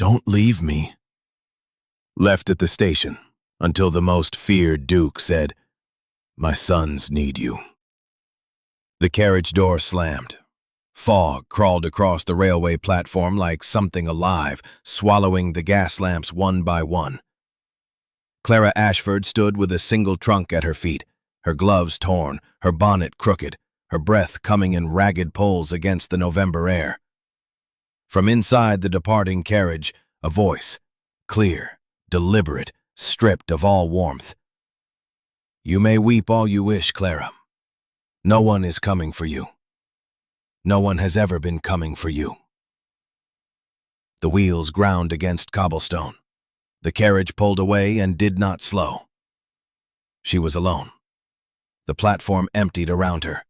Don't leave me. Left at the station until the most feared Duke said, "My sons need you." The carriage door slammed. Fog crawled across the railway platform like something alive, swallowing the gas lamps one by one. Clara Ashford stood with a single trunk at her feet, her gloves torn, her bonnet crooked, her breath coming in ragged pulls against the November air. From inside the departing carriage, a voice, clear, deliberate, stripped of all warmth. "You may weep all you wish, Clara. No one is coming for you. No one has ever been coming for you." The wheels ground against cobblestone. The carriage pulled away and did not slow. She was alone. The platform emptied around her.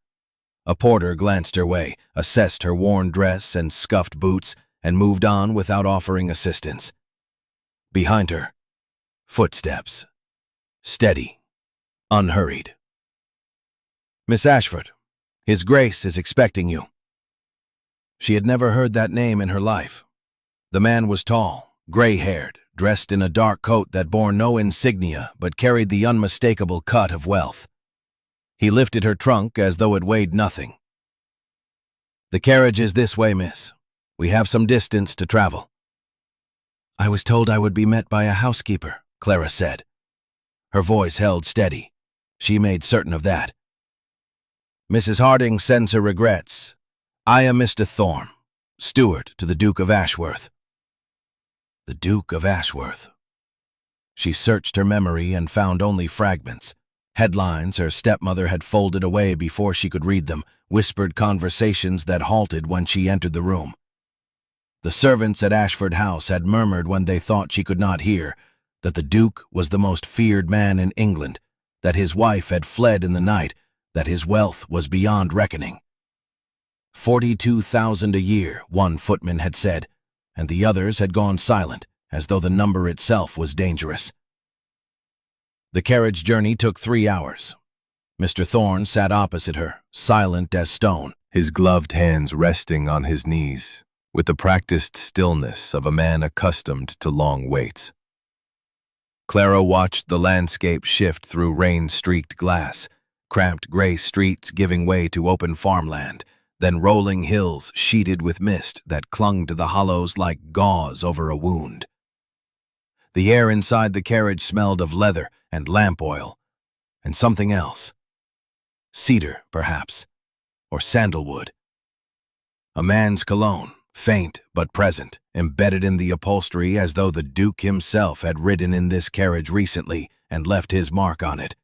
A porter glanced her way, assessed her worn dress and scuffed boots, and moved on without offering assistance. Behind her, footsteps. Steady, unhurried. "Miss Ashford, His Grace is expecting you." She had never heard that name in her life. The man was tall, gray-haired, dressed in a dark coat that bore no insignia but carried the unmistakable cut of wealth. He lifted her trunk as though it weighed nothing. "The carriage is this way, miss. We have some distance to travel." "I was told I would be met by a housekeeper," Clara said. Her voice held steady. She made certain of that. "Mrs. Harding sends her regrets. I am Mr. Thorne, steward to the Duke of Ashworth." The Duke of Ashworth. She searched her memory and found only fragments. Headlines her stepmother had folded away before she could read them, whispered conversations that halted when she entered the room. The servants at Ashford House had murmured when they thought she could not hear that the Duke was the most feared man in England, that his wife had fled in the night, that his wealth was beyond reckoning. 42,000 a year, one footman had said, and the others had gone silent, as though the number itself was dangerous. The carriage journey took 3 hours. Mr. Thorne sat opposite her, silent as stone, his gloved hands resting on his knees, with the practiced stillness of a man accustomed to long waits. Clara watched the landscape shift through rain-streaked glass, cramped gray streets giving way to open farmland, then rolling hills sheeted with mist that clung to the hollows like gauze over a wound. The air inside the carriage smelled of leather and lamp oil, and something else. Cedar, perhaps, or sandalwood. A man's cologne, faint but present, embedded in the upholstery as though the Duke himself had ridden in this carriage recently and left his mark on it.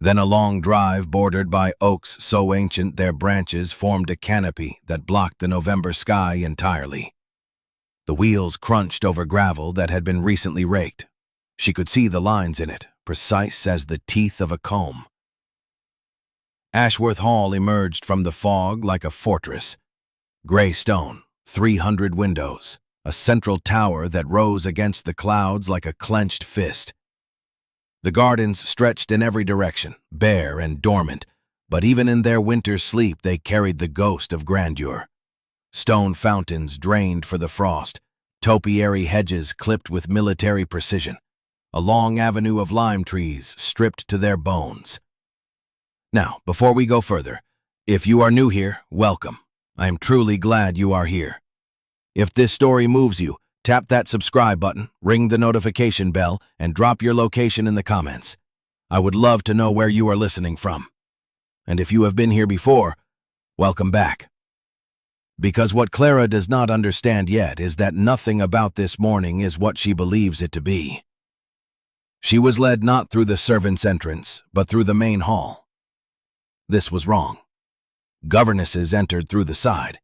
Then a long drive bordered by oaks so ancient their branches formed a canopy that blocked the November sky entirely. The wheels crunched over gravel that had been recently raked. She could see the lines in it, precise as the teeth of a comb. Ashworth Hall emerged from the fog like a fortress. Gray stone, 300 windows, a central tower that rose against the clouds like a clenched fist. The gardens stretched in every direction, bare and dormant, but even in their winter sleep they carried the ghost of grandeur. Stone fountains drained for the frost, topiary hedges clipped with military precision, a long avenue of lime trees stripped to their bones. Now, before we go further, if you are new here, welcome. I am truly glad you are here. If this story moves you, tap that subscribe button, ring the notification bell, and drop your location in the comments. I would love to know where you are listening from. And if you have been here before, welcome back. Because what Clara does not understand yet is that nothing about this morning is what she believes it to be. She was led not through the servants' entrance, but through the main hall. This was wrong. Governesses entered through the side.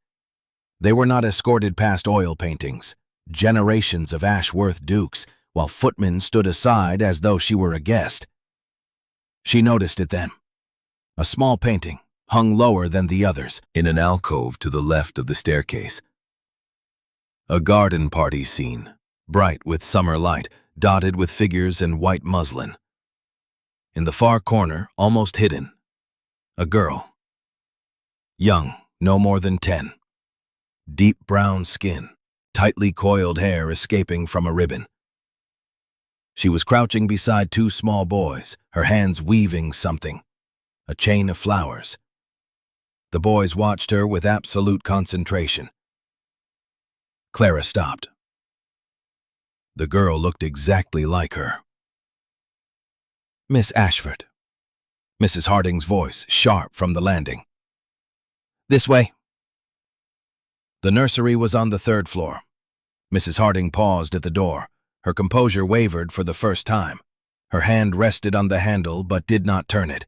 They were not escorted past oil paintings, generations of Ashworth dukes, while footmen stood aside as though she were a guest. She noticed it then. A small painting, hung lower than the others, in an alcove to the left of the staircase. A garden party scene, bright with summer light, dotted with figures in white muslin. In the far corner, almost hidden, a girl. Young, no more than 10. Deep brown skin, tightly coiled hair escaping from a ribbon. She was crouching beside two small boys, her hands weaving something, a chain of flowers. The boys watched her with absolute concentration. Clara stopped. The girl looked exactly like her. "Miss Ashford." Mrs. Harding's voice, sharp from the landing. "This way." The nursery was on the third floor. Mrs. Harding paused at the door. Her composure wavered for the first time. Her hand rested on the handle but did not turn it.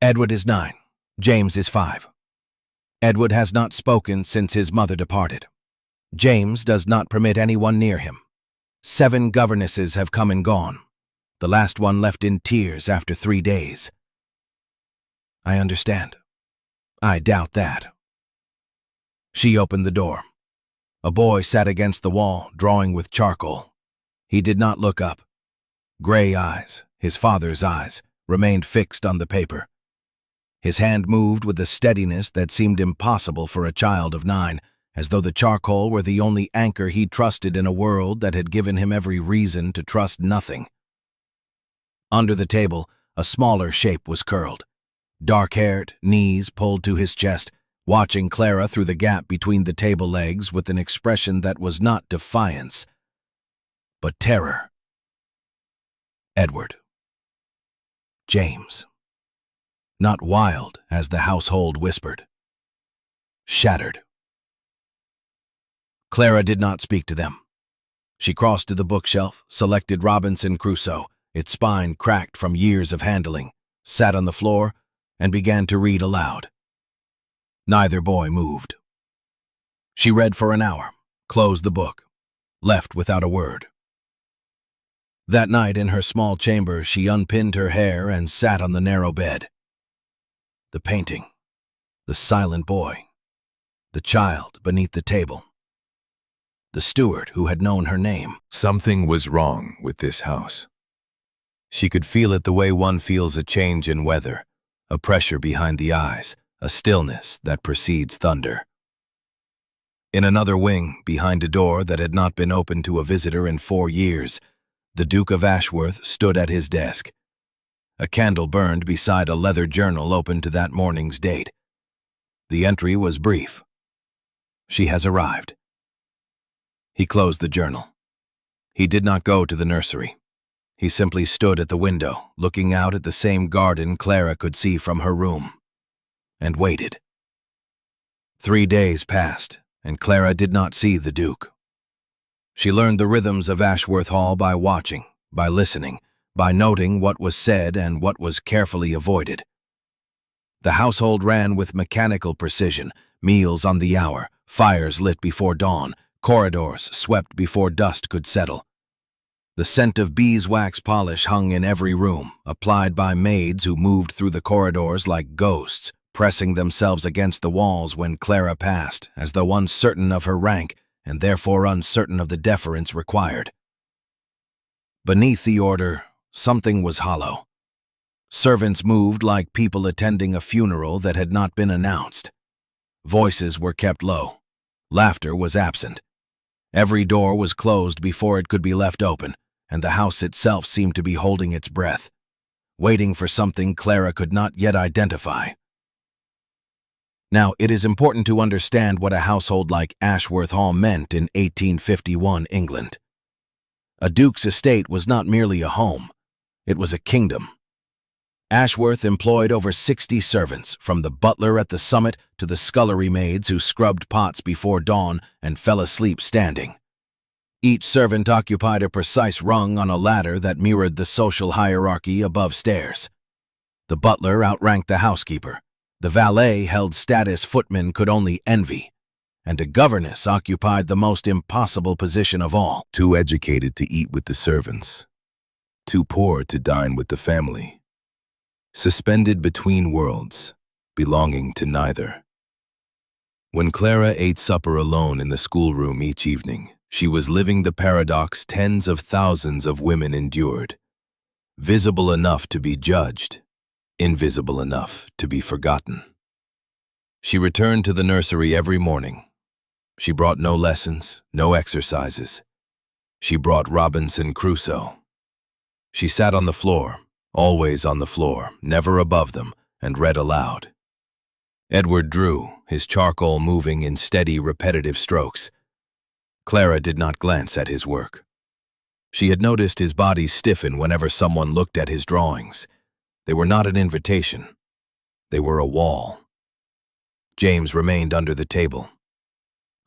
"Edward is 9. James is 5. Edward has not spoken since his mother departed. James does not permit anyone near him. 7 governesses have come and gone. The last one left in tears after 3 days." "I understand. I doubt that." She opened the door. A boy sat against the wall, drawing with charcoal. He did not look up. Gray eyes, his father's eyes, remained fixed on the paper. His hand moved with a steadiness that seemed impossible for a child of 9, as though the charcoal were the only anchor he trusted in a world that had given him every reason to trust nothing. Under the table, a smaller shape was curled. Dark-haired, knees pulled to his chest, watching Clara through the gap between the table legs with an expression that was not defiance, but terror. Edward. James. Not wild, as the household whispered. Shattered. Clara did not speak to them. She crossed to the bookshelf, selected Robinson Crusoe, its spine cracked from years of handling, sat on the floor, and began to read aloud. Neither boy moved. She read for an hour, closed the book, left without a word. That night in her small chamber, she unpinned her hair and sat on the narrow bed. The painting, the silent boy, the child beneath the table, the steward who had known her name. Something was wrong with this house. She could feel it the way one feels a change in weather, a pressure behind the eyes, a stillness that precedes thunder. In another wing, behind a door that had not been opened to a visitor in 4 years, the Duke of Ashworth stood at his desk. A candle burned beside a leather journal open to that morning's date. The entry was brief. "She has arrived." He closed the journal. He did not go to the nursery. He simply stood at the window, looking out at the same garden Clara could see from her room, and waited. 3 days passed, and Clara did not see the Duke. She learned the rhythms of Ashworth Hall by watching, by listening, by noting what was said and what was carefully avoided. The household ran with mechanical precision, meals on the hour, fires lit before dawn, corridors swept before dust could settle. The scent of beeswax polish hung in every room, applied by maids who moved through the corridors like ghosts, pressing themselves against the walls when Clara passed, as though uncertain of her rank and therefore uncertain of the deference required. Beneath the order, something was hollow. Servants moved like people attending a funeral that had not been announced. Voices were kept low. Laughter was absent. Every door was closed before it could be left open, and the house itself seemed to be holding its breath, waiting for something Clara could not yet identify. Now, it is important to understand what a household like Ashworth Hall meant in 1851 England. A duke's estate was not merely a home, it was a kingdom. Ashworth employed over 60 servants, from the butler at the summit to the scullery maids who scrubbed pots before dawn and fell asleep standing. Each servant occupied a precise rung on a ladder that mirrored the social hierarchy above stairs. The butler outranked the housekeeper. The valet held status footmen could only envy, and a governess occupied the most impossible position of all. Too educated to eat with the servants, too poor to dine with the family. Suspended between worlds, belonging to neither. When Clara ate supper alone in the schoolroom each evening, she was living the paradox tens of thousands of women endured. Visible enough to be judged, invisible enough to be forgotten. She returned to the nursery every morning. She brought no lessons, no exercises. She brought Robinson Crusoe. She sat on the floor, always on the floor, never above them, and read aloud. Edward drew, his charcoal moving in steady, repetitive strokes. Clara did not glance at his work. She had noticed his body stiffen whenever someone looked at his drawings. They were not an invitation. They were a wall. James remained under the table.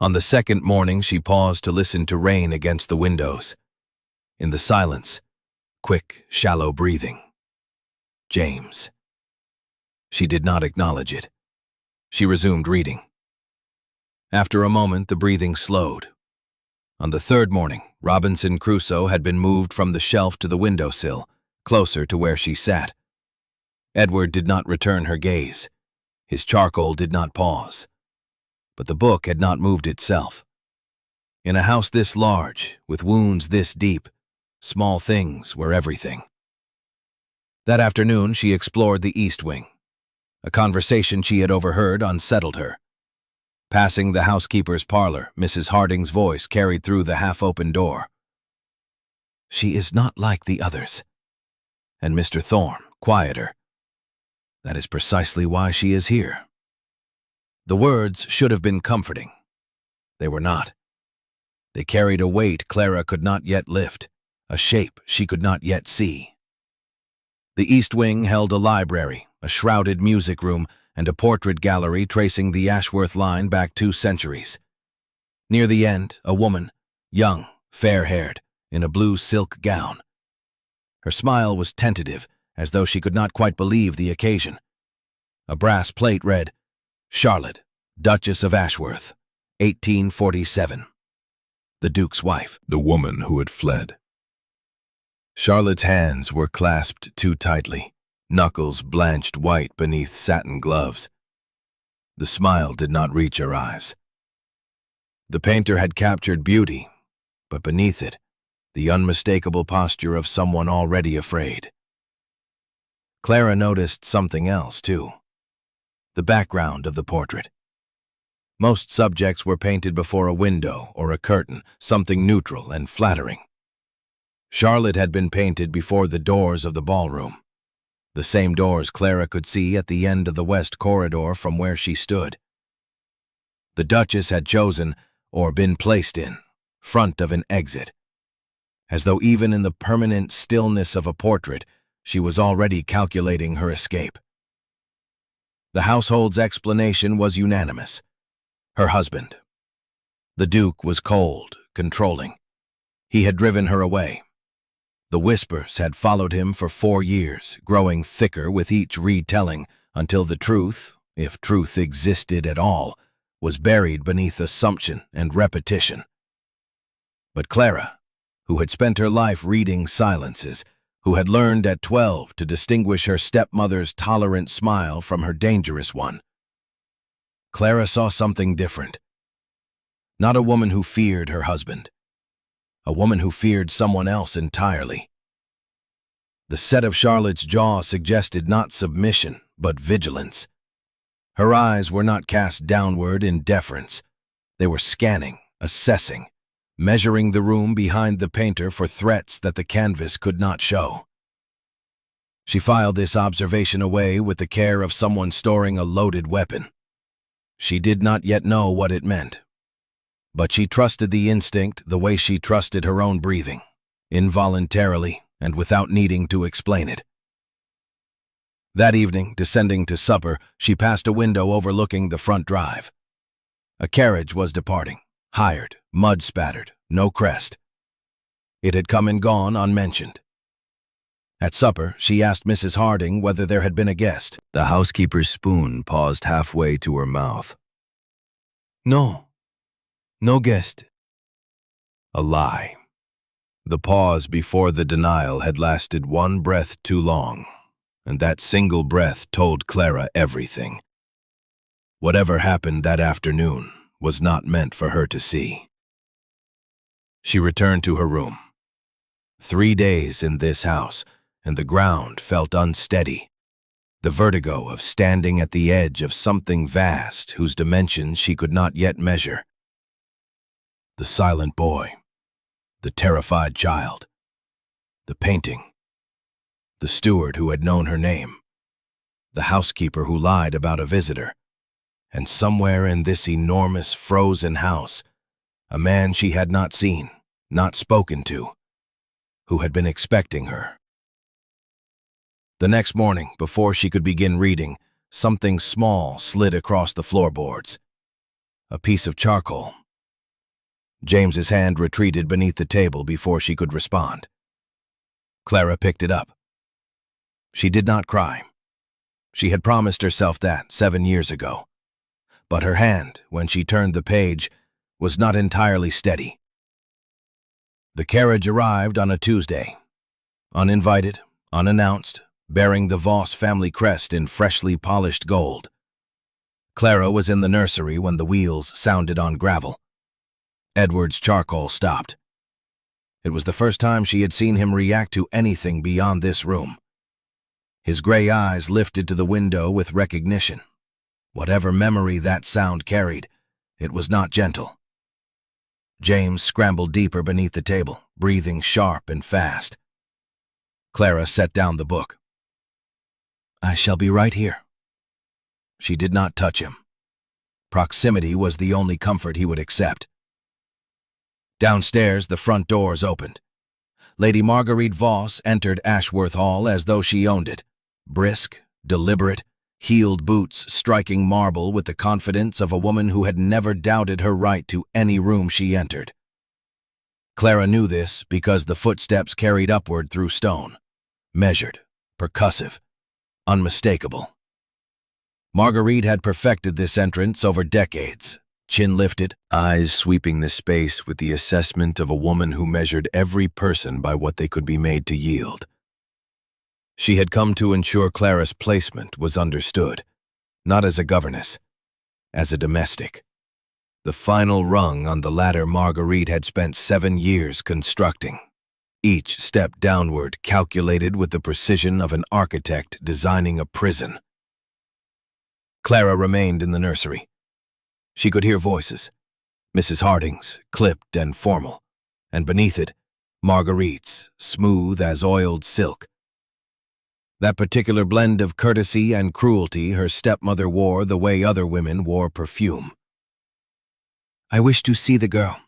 On the second morning, she paused to listen to rain against the windows. In the silence, quick, shallow breathing. James. She did not acknowledge it. She resumed reading. After a moment, the breathing slowed. On the third morning, Robinson Crusoe had been moved from the shelf to the windowsill, closer to where she sat. Edward did not return her gaze. His charcoal did not pause. But the book had not moved itself. In a house this large, with wounds this deep, small things were everything. That afternoon, she explored the east wing. A conversation she had overheard unsettled her. Passing the housekeeper's parlor, Mrs. Harding's voice carried through the half-open door. "She is not like the others." And Mr. Thorne, quieter. "That is precisely why she is here." The words should have been comforting. They were not. They carried a weight Clara could not yet lift, a shape she could not yet see. The east wing held a library, a shrouded music room, and a portrait gallery tracing the Ashworth line back 2 centuries. Near the end, a woman, young, fair-haired, in a blue silk gown. Her smile was tentative, as though she could not quite believe the occasion. A brass plate read, "Charlotte, Duchess of Ashworth, 1847. The Duke's wife." The woman who had fled. Charlotte's hands were clasped too tightly, knuckles blanched white beneath satin gloves. The smile did not reach her eyes. The painter had captured beauty, but beneath it, the unmistakable posture of someone already afraid. Clara noticed something else, too. The background of the portrait. Most subjects were painted before a window or a curtain, something neutral and flattering. Charlotte had been painted before the doors of the ballroom, the same doors Clara could see at the end of the west corridor from where she stood. The Duchess had chosen, or been placed in, front of an exit, as though even in the permanent stillness of a portrait, she was already calculating her escape. The household's explanation was unanimous. Her husband. The Duke was cold, controlling. He had driven her away. The whispers had followed him for 4 years, growing thicker with each retelling, until the truth, if truth existed at all, was buried beneath assumption and repetition. But Clara, who had spent her life reading silences, who had learned at 12 to distinguish her stepmother's tolerant smile from her dangerous one, Clara saw something different. Not a woman who feared her husband. A woman who feared someone else entirely. The set of Charlotte's jaw suggested not submission, but vigilance. Her eyes were not cast downward in deference. They were scanning, assessing, measuring the room behind the painter for threats that the canvas could not show. She filed this observation away with the care of someone storing a loaded weapon. She did not yet know what it meant. But she trusted the instinct the way she trusted her own breathing, involuntarily and without needing to explain it. That evening, descending to supper, she passed a window overlooking the front drive. A carriage was departing, hired, mud-spattered, no crest. It had come and gone unmentioned. At supper, she asked Mrs. Harding whether there had been a guest. The housekeeper's spoon paused halfway to her mouth. No guest. A lie. The pause before the denial had lasted one breath too long, and that single breath told Clara everything. Whatever happened that afternoon was not meant for her to see. She returned to her room. 3 days in this house, and the ground felt unsteady. The vertigo of standing at the edge of something vast whose dimensions she could not yet measure. The silent boy, the terrified child, the painting, the steward who had known her name, the housekeeper who lied about a visitor, and somewhere in this enormous frozen house, a man she had not seen, not spoken to, who had been expecting her. The next morning, before she could begin reading, something small slid across the floorboards. A piece of charcoal. James's hand retreated beneath the table before she could respond. Clara picked it up. She did not cry. She had promised herself that 7 years ago. But her hand, when she turned the page, was not entirely steady. The carriage arrived on a Tuesday. Uninvited, unannounced, bearing the Voss family crest in freshly polished gold. Clara was in the nursery when the wheels sounded on gravel. Edward's charcoal stopped. It was the first time she had seen him react to anything beyond this room. His gray eyes lifted to the window with recognition. Whatever memory that sound carried, it was not gentle. James scrambled deeper beneath the table, breathing sharp and fast. Clara set down the book. "I shall be right here." She did not touch him. Proximity was the only comfort he would accept. Downstairs, the front doors opened. Lady Marguerite Voss entered Ashworth Hall as though she owned it, brisk, deliberate, heeled boots striking marble with the confidence of a woman who had never doubted her right to any room she entered. Clara knew this because the footsteps carried upward through stone, measured, percussive, unmistakable. Marguerite had perfected this entrance over decades, chin lifted, eyes sweeping the space with the assessment of a woman who measured every person by what they could be made to yield. She had come to ensure Clara's placement was understood, not as a governess, as a domestic. The final rung on the ladder Marguerite had spent 7 years constructing, each step downward calculated with the precision of an architect designing a prison. Clara remained in the nursery. She could hear voices, Mrs. Harding's, clipped and formal, and beneath it, Marguerite's, smooth as oiled silk. That particular blend of courtesy and cruelty her stepmother wore the way other women wore perfume. "I wish to see the girl.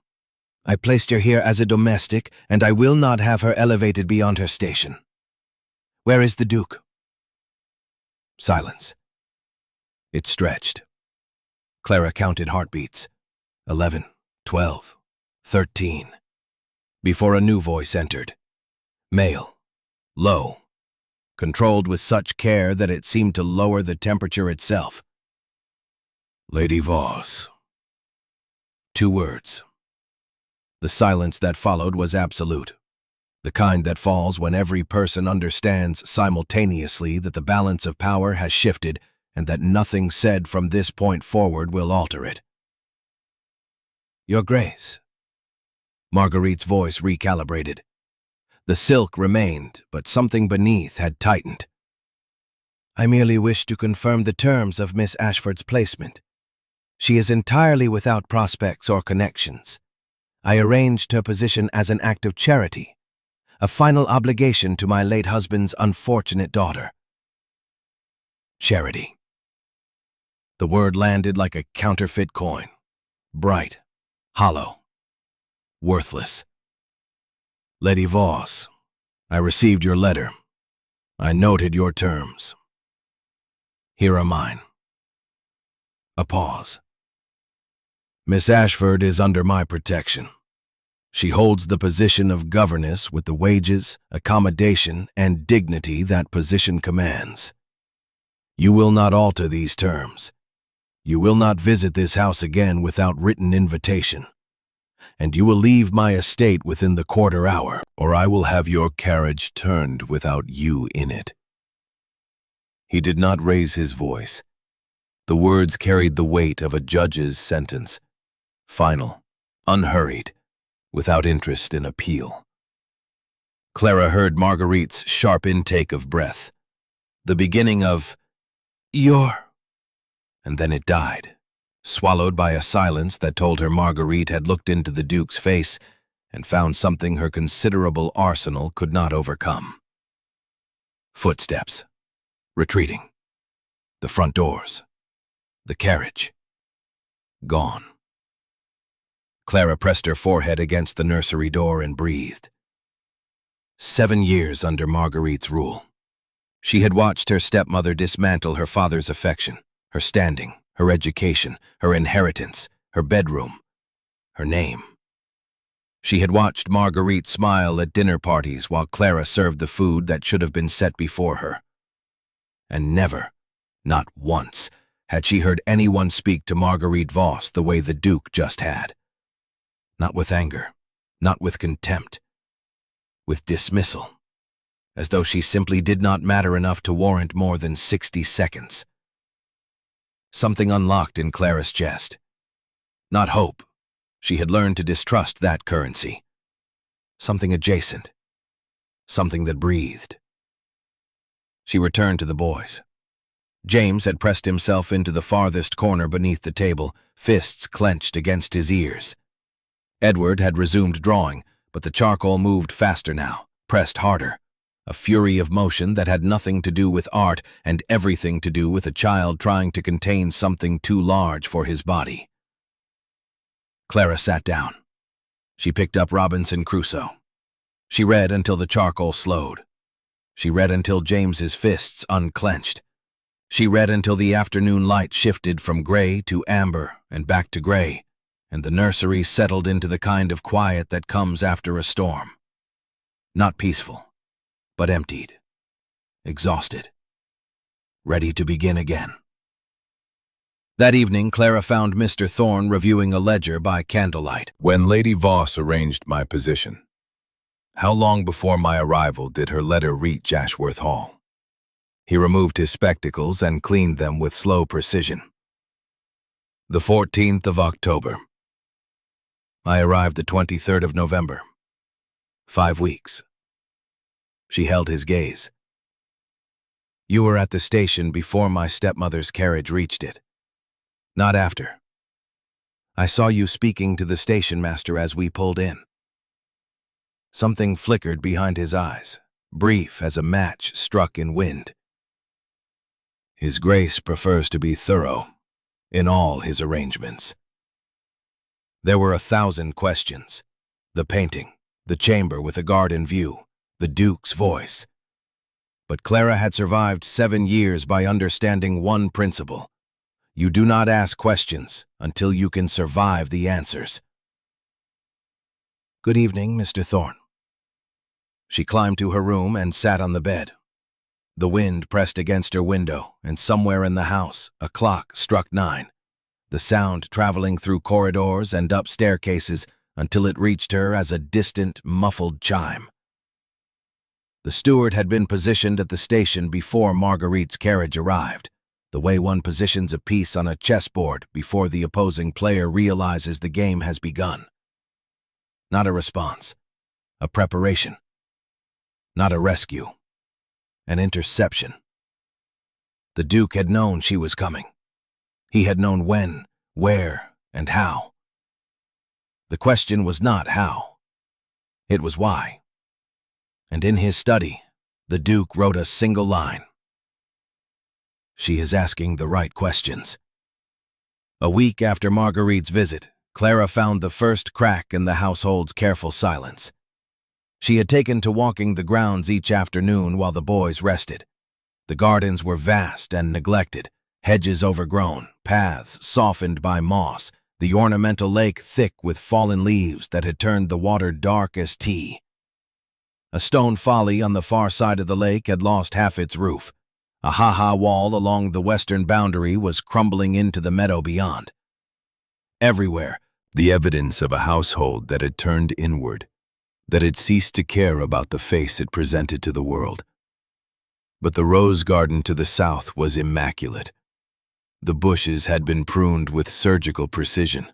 I placed her here as a domestic, and I will not have her elevated beyond her station. Where is the Duke?" Silence. It stretched. Clara counted heartbeats. 11, 12, 13. Before a new voice entered. Male. Low. Controlled with such care that it seemed to lower the temperature itself. "Lady Voss." 2 words. The silence that followed was absolute. The kind that falls when every person understands simultaneously that the balance of power has shifted and that nothing said from this point forward will alter it. "Your Grace." Marguerite's voice recalibrated. The silk remained, but something beneath had tightened. "I merely wish to confirm the terms of Miss Ashford's placement. She is entirely without prospects or connections. I arranged her position as an act of charity, a final obligation to my late husband's unfortunate daughter." Charity. The word landed like a counterfeit coin. Bright, hollow, worthless. "Lady Voss, I received your letter. I noted your terms. Here are mine." A pause. "Miss Ashford is under my protection. She holds the position of governess with the wages, accommodation, and dignity that position commands. You will not alter these terms. You will not visit this house again without written invitation. And you will leave my estate within the quarter hour, or I will have your carriage turned without you in it." He did not raise his voice. The words carried the weight of a judge's sentence, final, unhurried, without interest in appeal. Clara heard Marguerite's sharp intake of breath, the beginning of "your," and then it died, swallowed by a silence that told her Marguerite had looked into the Duke's face and found something her considerable arsenal could not overcome. Footsteps. Retreating. The front doors. The carriage. Gone. Clara pressed her forehead against the nursery door and breathed. 7 years under Marguerite's rule. She had watched her stepmother dismantle her father's affection, her standing, her education, her inheritance, her bedroom, her name. She had watched Marguerite smile at dinner parties while Clara served the food that should have been set before her. And never, not once, had she heard anyone speak to Marguerite Voss the way the Duke just had. Not with anger, not with contempt, with dismissal, as though she simply did not matter enough to warrant more than 60 seconds. Something unlocked in Clara's chest. Not hope. She had learned to distrust that currency. Something adjacent. Something that breathed. She returned to the boys. James had pressed himself into the farthest corner beneath the table, fists clenched against his ears. Edward had resumed drawing, but the charcoal moved faster now, pressed harder. A fury of motion that had nothing to do with art and everything to do with a child trying to contain something too large for his body. Clara sat down. She picked up Robinson Crusoe. She read until the charcoal slowed. She read until James's fists unclenched. She read until the afternoon light shifted from gray to amber and back to gray, and the nursery settled into the kind of quiet that comes after a storm. Not peaceful, but emptied, exhausted, ready to begin again. That evening, Clara found Mr. Thorne reviewing a ledger by candlelight. When Lady Voss arranged my position, how long before my arrival did her letter reach Ashworth Hall? He removed his spectacles and cleaned them with slow precision. The 14th of October. I arrived the 23rd of November. 5 weeks. She held his gaze. You were at the station before my stepmother's carriage reached it. Not after. I saw you speaking to the station master as we pulled in. Something flickered behind his eyes, brief as a match struck in wind. His Grace prefers to be thorough in all his arrangements. There were 1,000 questions. The painting, the chamber with a guard in view, the Duke's voice. But Clara had survived 7 years by understanding one principle. You do not ask questions until you can survive the answers. Good evening, Mr. Thorne. She climbed to her room and sat on the bed. The wind pressed against her window, and somewhere in the house, a clock struck 9, the sound traveling through corridors and up staircases until it reached her as a distant, muffled chime. The steward had been positioned at the station before Marguerite's carriage arrived, the way one positions a piece on a chessboard before the opposing player realizes the game has begun. Not a response, a preparation. Not a rescue. An interception. The Duke had known she was coming. He had known when, where, and how. The question was not how. It was why. And in his study, the Duke wrote a single line. She is asking the right questions. A week after Marguerite's visit, Clara found the first crack in the household's careful silence. She had taken to walking the grounds each afternoon while the boys rested. The gardens were vast and neglected, hedges overgrown, paths softened by moss, the ornamental lake thick with fallen leaves that had turned the water dark as tea. A stone folly on the far side of the lake had lost half its roof. A ha-ha wall along the western boundary was crumbling into the meadow beyond. Everywhere, the evidence of a household that had turned inward, that had ceased to care about the face it presented to the world. But the rose garden to the south was immaculate. The bushes had been pruned with surgical precision.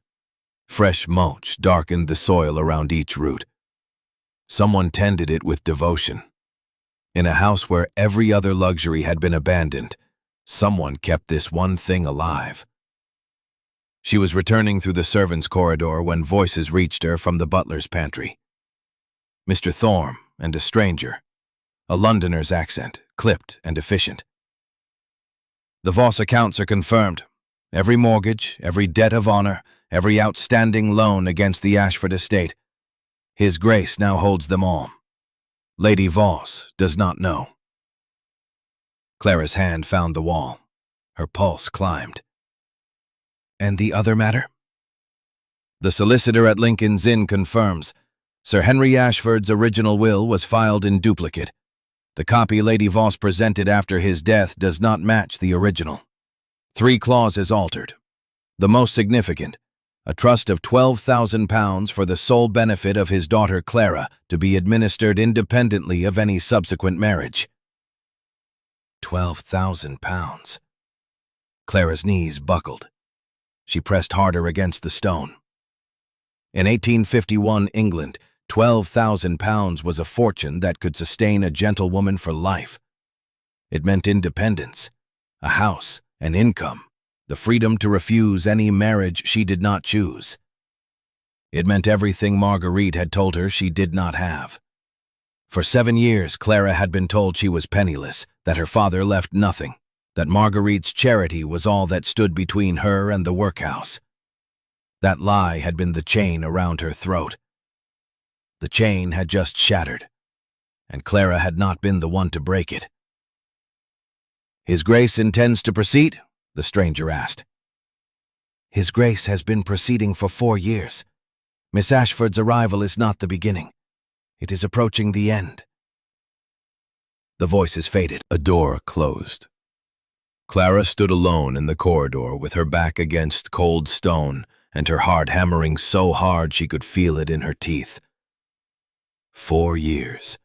Fresh mulch darkened the soil around each root. Someone tended it with devotion. In a house where every other luxury had been abandoned, someone kept this one thing alive. She was returning through the servants' corridor when voices reached her from the butler's pantry. Mr. Thorne and a stranger, a Londoner's accent, clipped and efficient. The Voss accounts are confirmed. Every mortgage, every debt of honor, every outstanding loan against the Ashford estate. His Grace now holds them all. Lady Voss does not know. Clara's hand found the wall. Her pulse climbed. And the other matter? The solicitor at Lincoln's Inn confirms. Sir Henry Ashford's original will was filed in duplicate. The copy Lady Voss presented after his death does not match the original. 3 clauses altered. The most significant, a trust of £12,000 for the sole benefit of his daughter Clara to be administered independently of any subsequent marriage. £12,000. Clara's knees buckled. She pressed harder against the stone. In 1851 England, £12,000 was a fortune that could sustain a gentlewoman for life. It meant independence, a house, an income, the freedom to refuse any marriage she did not choose. It meant everything Marguerite had told her she did not have. For 7 years, Clara had been told she was penniless, that her father left nothing, that Marguerite's charity was all that stood between her and the workhouse. That lie had been the chain around her throat. The chain had just shattered, and Clara had not been the one to break it. "His Grace intends to proceed?" the stranger asked. "His Grace has been proceeding for 4 years. Miss Ashford's arrival is not the beginning. It is approaching the end." The voices faded. A door closed. Clara stood alone in the corridor with her back against cold stone and her heart hammering so hard she could feel it in her teeth. 4 years.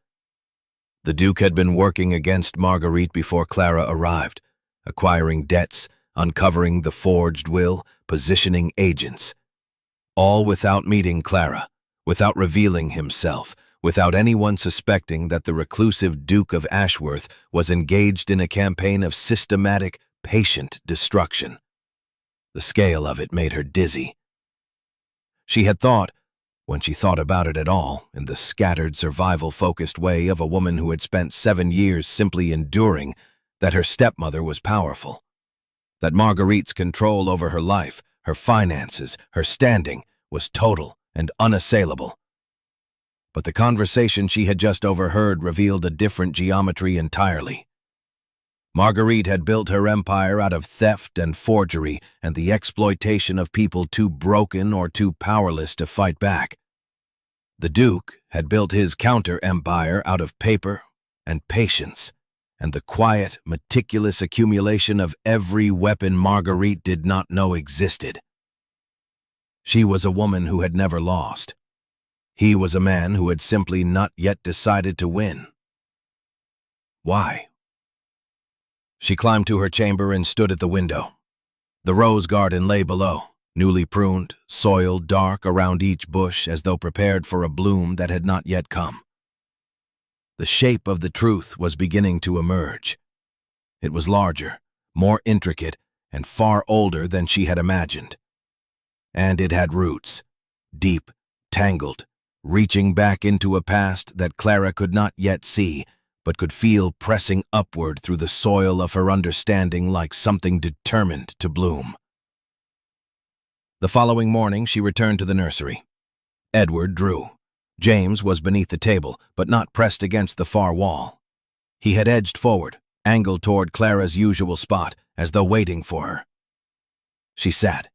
The Duke had been working against Marguerite before Clara arrived, acquiring debts, uncovering the forged will, positioning agents. All without meeting Clara, without revealing himself, without anyone suspecting that the reclusive Duke of Ashworth was engaged in a campaign of systematic, patient destruction. The scale of it made her dizzy. She had thought, when she thought about it at all, in the scattered, survival-focused way of a woman who had spent 7 years simply enduring, that her stepmother was powerful. That Marguerite's control over her life, her finances, her standing, was total and unassailable. But the conversation she had just overheard revealed a different geometry entirely. Marguerite had built her empire out of theft and forgery and the exploitation of people too broken or too powerless to fight back. The Duke had built his counter-empire out of paper and patience and the quiet, meticulous accumulation of every weapon Marguerite did not know existed. She was a woman who had never lost. He was a man who had simply not yet decided to win. Why? She climbed to her chamber and stood at the window. The rose garden lay below, newly pruned, soil dark around each bush as though prepared for a bloom that had not yet come. The shape of the truth was beginning to emerge. It was larger, more intricate, and far older than she had imagined. And it had roots, deep, tangled, reaching back into a past that Clara could not yet see, but could feel pressing upward through the soil of her understanding like something determined to bloom. The following morning she returned to the nursery. Edward drew. James was beneath the table, but not pressed against the far wall. He had edged forward, angled toward Clara's usual spot, as though waiting for her. She sat.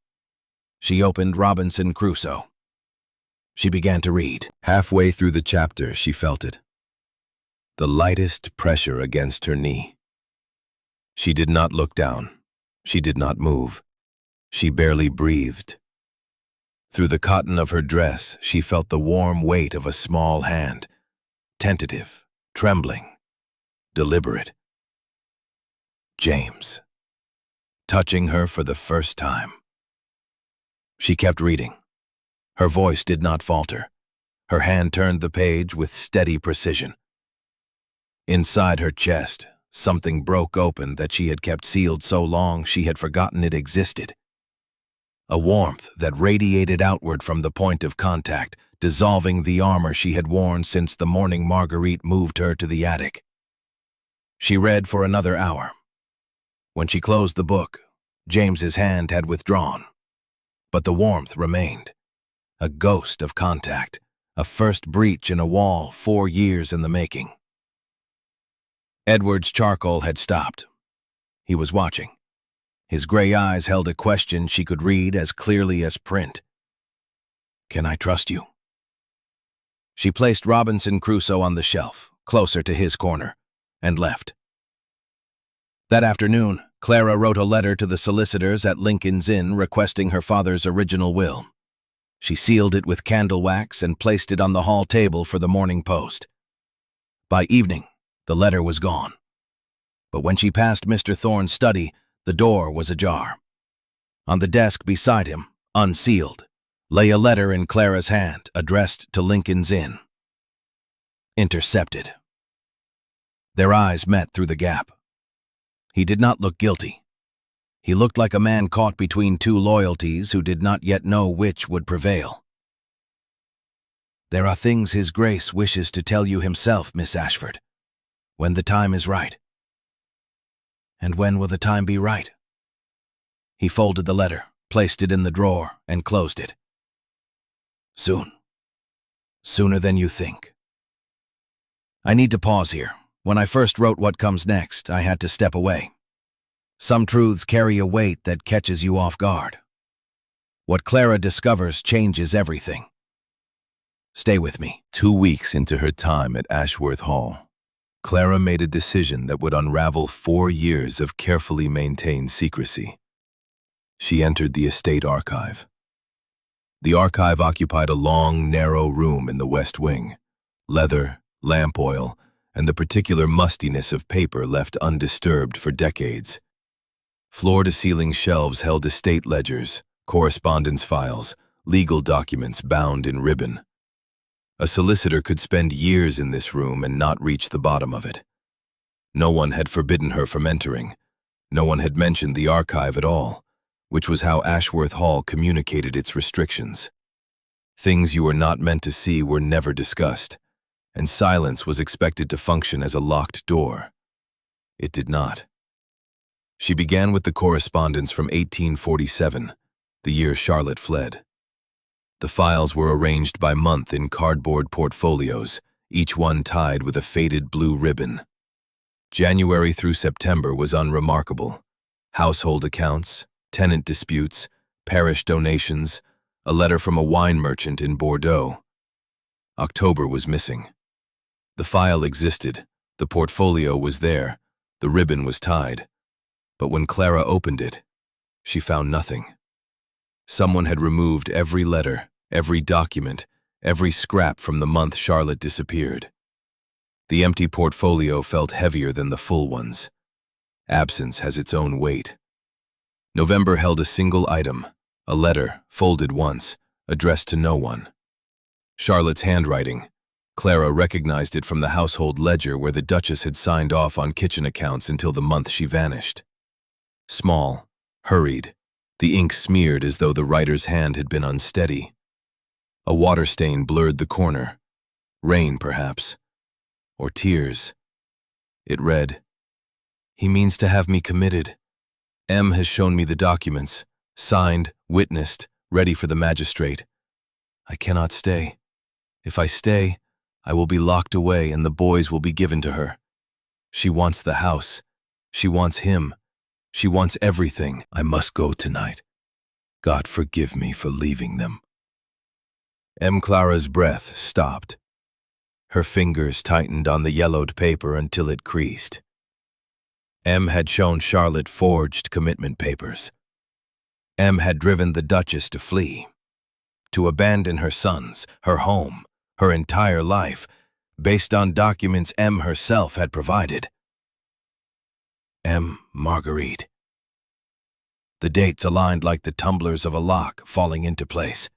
She opened Robinson Crusoe. She began to read. Halfway through the chapter, she felt it. The lightest pressure against her knee. She did not look down. She did not move. She barely breathed. Through the cotton of her dress, she felt the warm weight of a small hand, tentative, trembling, deliberate. James, touching her for the first time. She kept reading. Her voice did not falter. Her hand turned the page with steady precision. Inside her chest, something broke open that she had kept sealed so long she had forgotten it existed. a warmth that radiated outward from the point of contact, dissolving the armor she had worn since the morning Marguerite moved her to the attic. She read for another hour. When she closed the book, James's hand had withdrawn, but the warmth remained, a ghost of contact, a first breach in a wall 4 years in the making. Edward's charcoal had stopped. He was watching. His gray eyes held a question she could read as clearly as print. "Can I trust you?" She placed Robinson Crusoe on the shelf, closer to his corner, and left. That afternoon, Clara wrote a letter to the solicitors at Lincoln's Inn requesting her father's original will. She sealed it with candle wax and placed it on the hall table for the Morning Post. By evening, the letter was gone. But when she passed Mr. Thorne's study, the door was ajar. On the desk beside him, unsealed, lay a letter in Clara's hand addressed to Lincoln's Inn. Intercepted. Their eyes met through the gap. He did not look guilty. He looked like a man caught between two loyalties who did not yet know which would prevail. "There are things His Grace wishes to tell you himself, Miss Ashford, when the time is right." "And when will the time be right?" He folded the letter, placed it in the drawer, and closed it. "Soon. Sooner than you think." I need to pause here. When I first wrote what comes next, I had to step away. Some truths carry a weight that catches you off guard. What Clara discovers changes everything. Stay with me. 2 weeks into her time at Ashworth Hall, Clara made a decision that would unravel 4 years of carefully maintained secrecy. She entered the estate archive. The archive occupied a long, narrow room in the west wing. Leather, lamp oil, and the particular mustiness of paper left undisturbed for decades. Floor-to-ceiling shelves held estate ledgers, correspondence files, legal documents bound in ribbon. A solicitor could spend years in this room and not reach the bottom of it. No one had forbidden her from entering. No one had mentioned the archive at all, which was how Ashworth Hall communicated its restrictions. Things you were not meant to see were never discussed, and silence was expected to function as a locked door. It did not. She began with the correspondence from 1847, the year Charlotte fled. The files were arranged by month in cardboard portfolios, each one tied with a faded blue ribbon. January through September was unremarkable. Household accounts, tenant disputes, parish donations, a letter from a wine merchant in Bordeaux. October was missing. The file existed, the portfolio was there, the ribbon was tied. But when Clara opened it, she found nothing. Someone had removed every letter, every document, every scrap from the month Charlotte disappeared. The empty portfolio felt heavier than the full ones. Absence has its own weight. November held a single item, a letter, folded once, addressed to no one. Charlotte's handwriting. Clara recognized it from the household ledger where the Duchess had signed off on kitchen accounts until the month she vanished. Small, hurried, the ink smeared as though the writer's hand had been unsteady. A water stain blurred the corner. Rain, perhaps. Or tears. It read, "He means to have me committed. M has shown me the documents, signed, witnessed, ready for the magistrate. I cannot stay. If I stay, I will be locked away and the boys will be given to her. She wants the house. She wants him. She wants everything. I must go tonight. God forgive me for leaving them." Clara's breath stopped. Her fingers tightened on the yellowed paper until it creased. Had shown Charlotte forged commitment papers. Had driven the Duchess to flee, to abandon her sons, her home, her entire life, based on documents herself had provided. Marguerite. The dates aligned like the tumblers of a lock falling into place.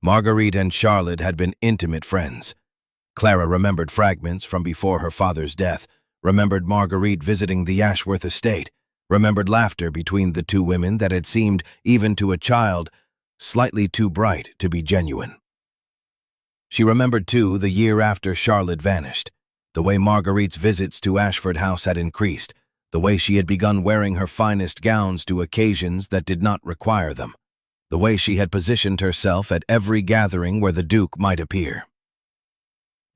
Marguerite and Charlotte had been intimate friends. Clara remembered fragments from before her father's death, remembered Marguerite visiting the Ashworth estate, remembered laughter between the two women that had seemed, even to a child, slightly too bright to be genuine. She remembered, too, the year after Charlotte vanished, the way Marguerite's visits to Ashford House had increased, the way she had begun wearing her finest gowns to occasions that did not require them, the way she had positioned herself at every gathering where the Duke might appear.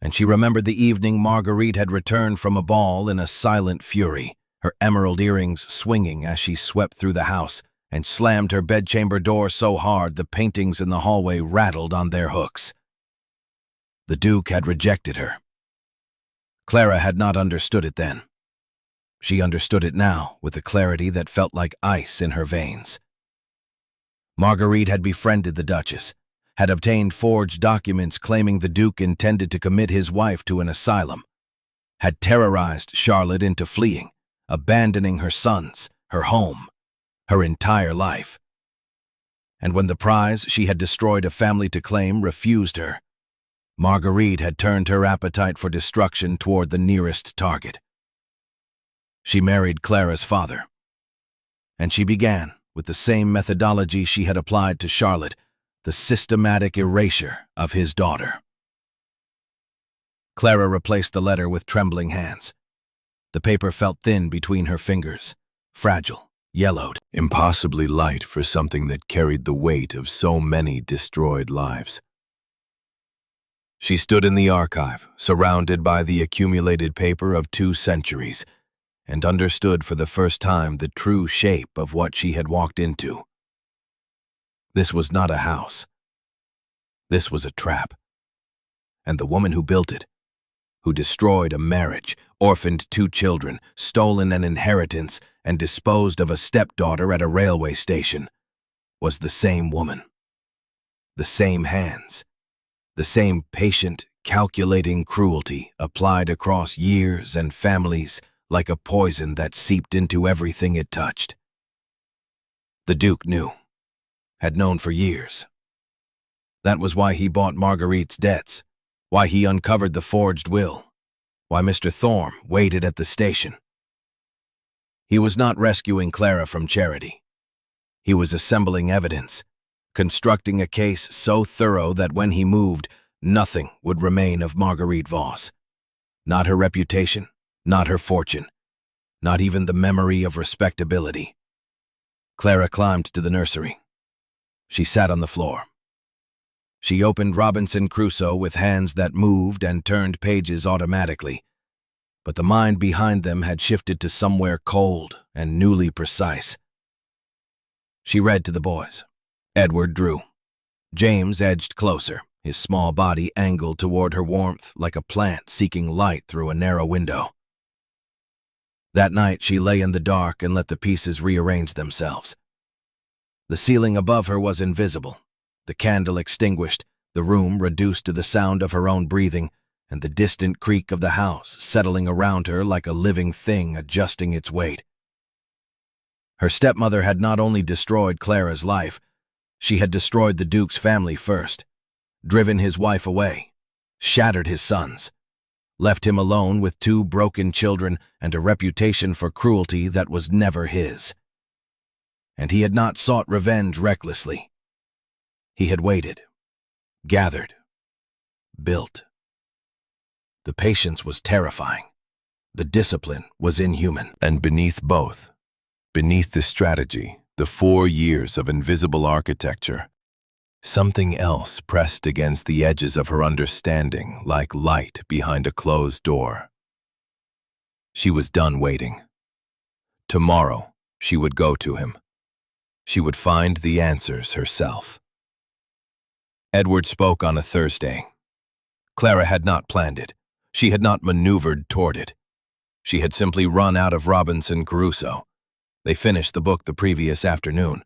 And she remembered the evening Marguerite had returned from a ball in a silent fury, her emerald earrings swinging as she swept through the house and slammed her bedchamber door so hard the paintings in the hallway rattled on their hooks. The Duke had rejected her. Clara had not understood it then. She understood it now with a clarity that felt like ice in her veins. Marguerite had befriended the Duchess, had obtained forged documents claiming the Duke intended to commit his wife to an asylum, had terrorized Charlotte into fleeing, abandoning her sons, her home, her entire life. And when the prize she had destroyed a family to claim refused her, Marguerite had turned her appetite for destruction toward the nearest target. She married Clara's father, and she began, with the same methodology she had applied to Charlotte, the systematic erasure of his daughter. Clara replaced the letter with trembling hands. The paper felt thin between her fingers, fragile, yellowed, impossibly light for something that carried the weight of so many destroyed lives. She stood in the archive, surrounded by the accumulated paper of 2 centuries, and understood for the first time the true shape of what she had walked into. This was not a house. This was a trap. And the woman who built it, who destroyed a marriage, orphaned 2 children, stolen an inheritance, and disposed of a stepdaughter at a railway station, was the same woman. The same hands. The same patient, calculating cruelty applied across years and families like a poison that seeped into everything it touched. The Duke knew, had known for years. That was why he bought Marguerite's debts, why he uncovered the forged will, why Mr. Thorne waited at the station. He was not rescuing Clara from charity. He was assembling evidence, constructing a case so thorough that when he moved, nothing would remain of Marguerite Voss. Not her reputation, not her fortune, not even the memory of respectability. Clara climbed to the nursery. She sat on the floor. She opened Robinson Crusoe with hands that moved and turned pages automatically, but the mind behind them had shifted to somewhere cold and newly precise. She read to the boys. Edward drew. James edged closer, his small body angled toward her warmth like a plant seeking light through a narrow window. That night she lay in the dark and let the pieces rearrange themselves. The ceiling above her was invisible, the candle extinguished, the room reduced to the sound of her own breathing, and the distant creak of the house settling around her like a living thing adjusting its weight. Her stepmother had not only destroyed Clara's life, she had destroyed the Duke's family first, driven his wife away, shattered his sons, left him alone with 2 broken children and a reputation for cruelty that was never his. And he had not sought revenge recklessly. He had waited, gathered, built. The patience was terrifying. The discipline was inhuman. And beneath both, beneath the strategy, the 4 years of invisible architecture, something else pressed against the edges of her understanding like light behind a closed door. She was done waiting. Tomorrow, she would go to him. She would find the answers herself. Edward spoke on a Thursday. Clara had not planned it. She had not maneuvered toward it. She had simply run out of Robinson Crusoe. They finished the book the previous afternoon,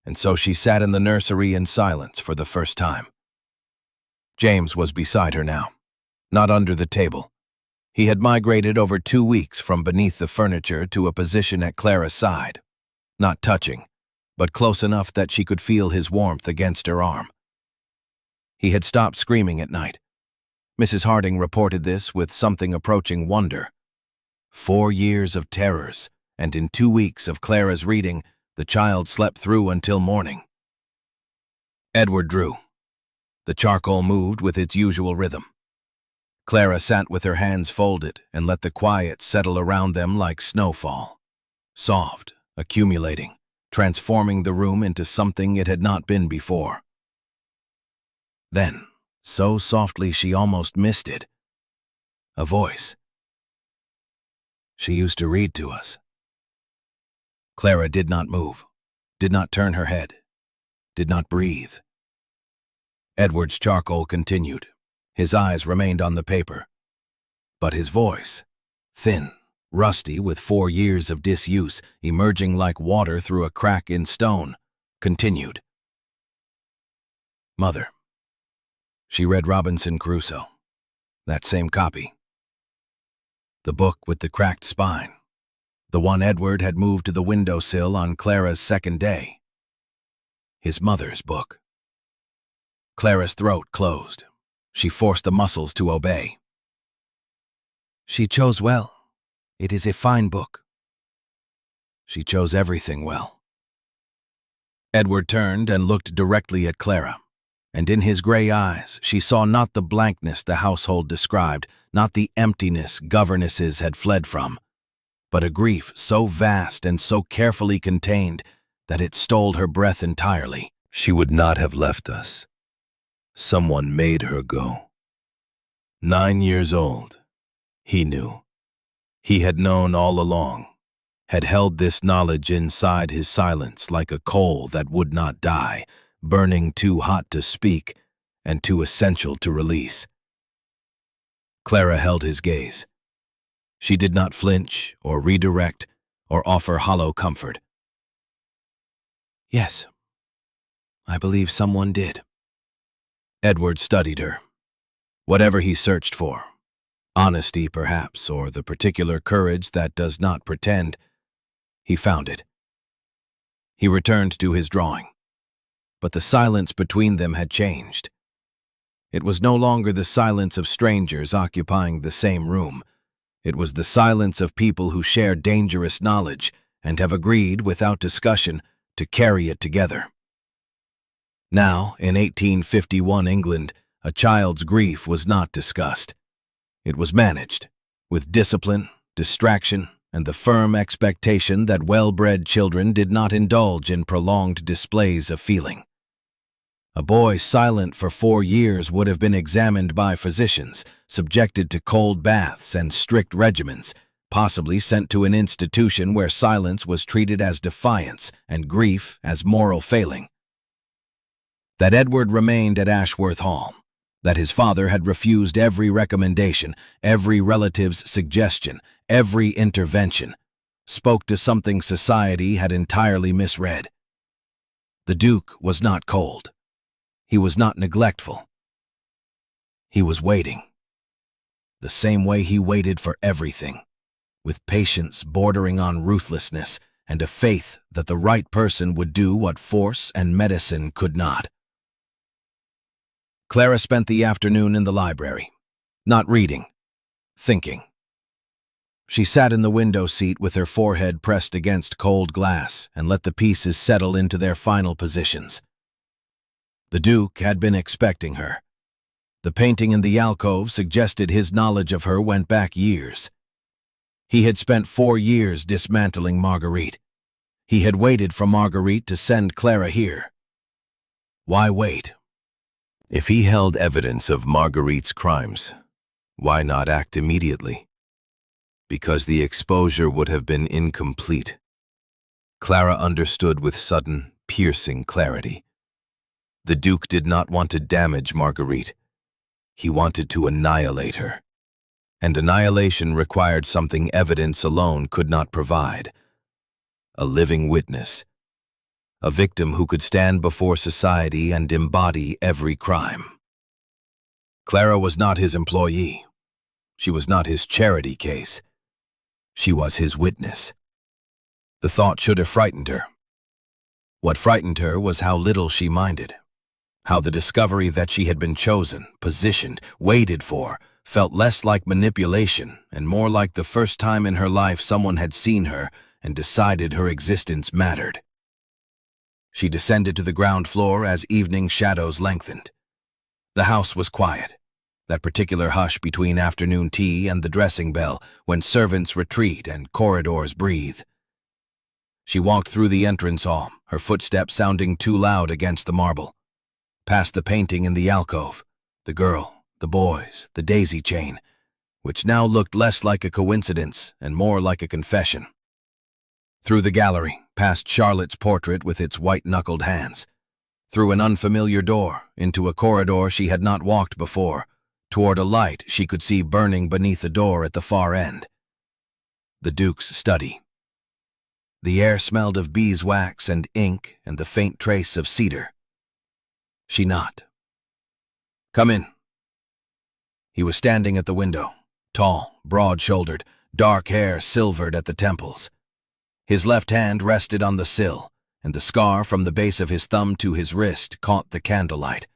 and so she sat in the nursery in silence for the first time. James was beside her now, not under the table. He had migrated over 2 weeks from beneath the furniture to a position at Clara's side, not touching, but close enough that she could feel his warmth against her arm. He had stopped screaming at night. Mrs. Harding reported this with something approaching wonder. 4 years of terrors, and in 2 weeks of Clara's reading, the child slept through until morning. Edward drew. The charcoal moved with its usual rhythm. Clara sat with her hands folded and let the quiet settle around them like snowfall. Soft, accumulating, transforming the room into something it had not been before. Then, so softly she almost missed it, a voice. She used to read to us. Clara did not move, did not turn her head, did not breathe. Edward's charcoal continued. His eyes remained on the paper. But his voice, thin, rusty with 4 years of disuse, emerging like water through a crack in stone, continued. Mother. She read Robinson Crusoe, that same copy. The book with the cracked spine, the one Edward had moved to the windowsill on Clara's second day. His mother's book. Clara's throat closed. She forced the muscles to obey. She chose well. It is a fine book. She chose everything well. Edward turned and looked directly at Clara, and in his gray eyes she saw not the blankness the household described, not the emptiness governesses had fled from, but a grief so vast and so carefully contained that it stole her breath entirely. She would not have left us. Someone made her go. 9 years old, he knew. He had known all along, had held this knowledge inside his silence like a coal that would not die, burning too hot to speak and too essential to release. Clara held his gaze. She did not flinch or redirect or offer hollow comfort. Yes, I believe someone did. Edward studied her. Whatever he searched for, honesty perhaps, or the particular courage that does not pretend, he found it. He returned to his drawing, but the silence between them had changed. It was no longer the silence of strangers occupying the same room. It was the silence of people who share dangerous knowledge and have agreed, without discussion, to carry it together. Now, in 1851 England, a child's grief was not discussed. It was managed, with discipline, distraction, and the firm expectation that well-bred children did not indulge in prolonged displays of feeling. A boy silent for 4 years would have been examined by physicians, subjected to cold baths and strict regimens, possibly sent to an institution where silence was treated as defiance and grief as moral failing. That Edward remained at Ashworth Hall, that his father had refused every recommendation, every relative's suggestion, every intervention, spoke to something society had entirely misread. The Duke was not cold. He was not neglectful. He was waiting. The same way he waited for everything, with patience bordering on ruthlessness and a faith that the right person would do what force and medicine could not. Clara spent the afternoon in the library, not reading, thinking. She sat in the window seat with her forehead pressed against cold glass and let the pieces settle into their final positions. The Duke had been expecting her. The painting in the alcove suggested his knowledge of her went back years. He had spent 4 years dismantling Marguerite. He had waited for Marguerite to send Clara here. Why wait? If he held evidence of Marguerite's crimes, why not act immediately? Because the exposure would have been incomplete. Clara understood with sudden, piercing clarity. The Duke did not want to damage Marguerite. He wanted to annihilate her. And annihilation required something evidence alone could not provide. A living witness. A victim who could stand before society and embody every crime. Clara was not his employee. She was not his charity case. She was his witness. The thought should have frightened her. What frightened her was how little she minded. How the discovery that she had been chosen, positioned, waited for, felt less like manipulation and more like the first time in her life someone had seen her and decided her existence mattered. She descended to the ground floor as evening shadows lengthened. The house was quiet, that particular hush between afternoon tea and the dressing bell, when servants retreat and corridors breathe. She walked through the entrance hall, her footsteps sounding too loud against the marble. Past the painting in the alcove, the girl, the boys, the daisy chain, which now looked less like a coincidence and more like a confession. Through the gallery, past Charlotte's portrait with its white-knuckled hands. Through an unfamiliar door, into a corridor she had not walked before, toward a light she could see burning beneath the door at the far end. The Duke's study. The air smelled of beeswax and ink and the faint trace of cedar. She knocked. "Come in." He was standing at the window, tall, broad-shouldered, dark hair silvered at the temples. His left hand rested on the sill, and the scar from the base of his thumb to his wrist caught the candlelight,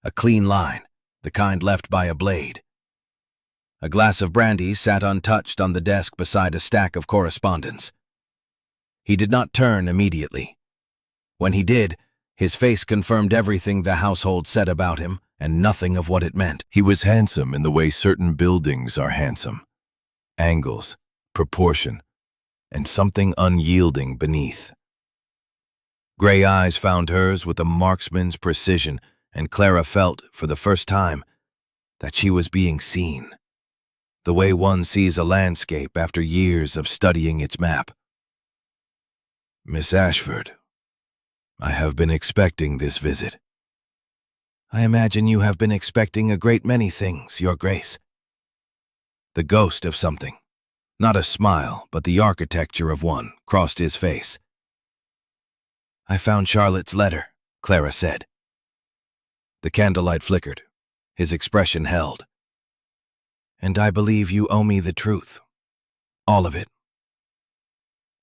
a clean line, the kind left by a blade. A glass of brandy sat untouched on the desk beside a stack of correspondence. He did not turn immediately. When he did, his face confirmed everything the household said about him and nothing of what it meant. He was handsome in the way certain buildings are handsome. Angles, proportion, and something unyielding beneath. Gray eyes found hers with a marksman's precision, and Clara felt, for the first time, that she was being seen, the way one sees a landscape after years of studying its map. "Miss Ashford, I have been expecting this visit." "I imagine you have been expecting a great many things, Your Grace." The ghost of something, not a smile, but the architecture of one, crossed his face. "I found Charlotte's letter," Clara said. The candlelight flickered. His expression held. "And I believe you owe me the truth. All of it."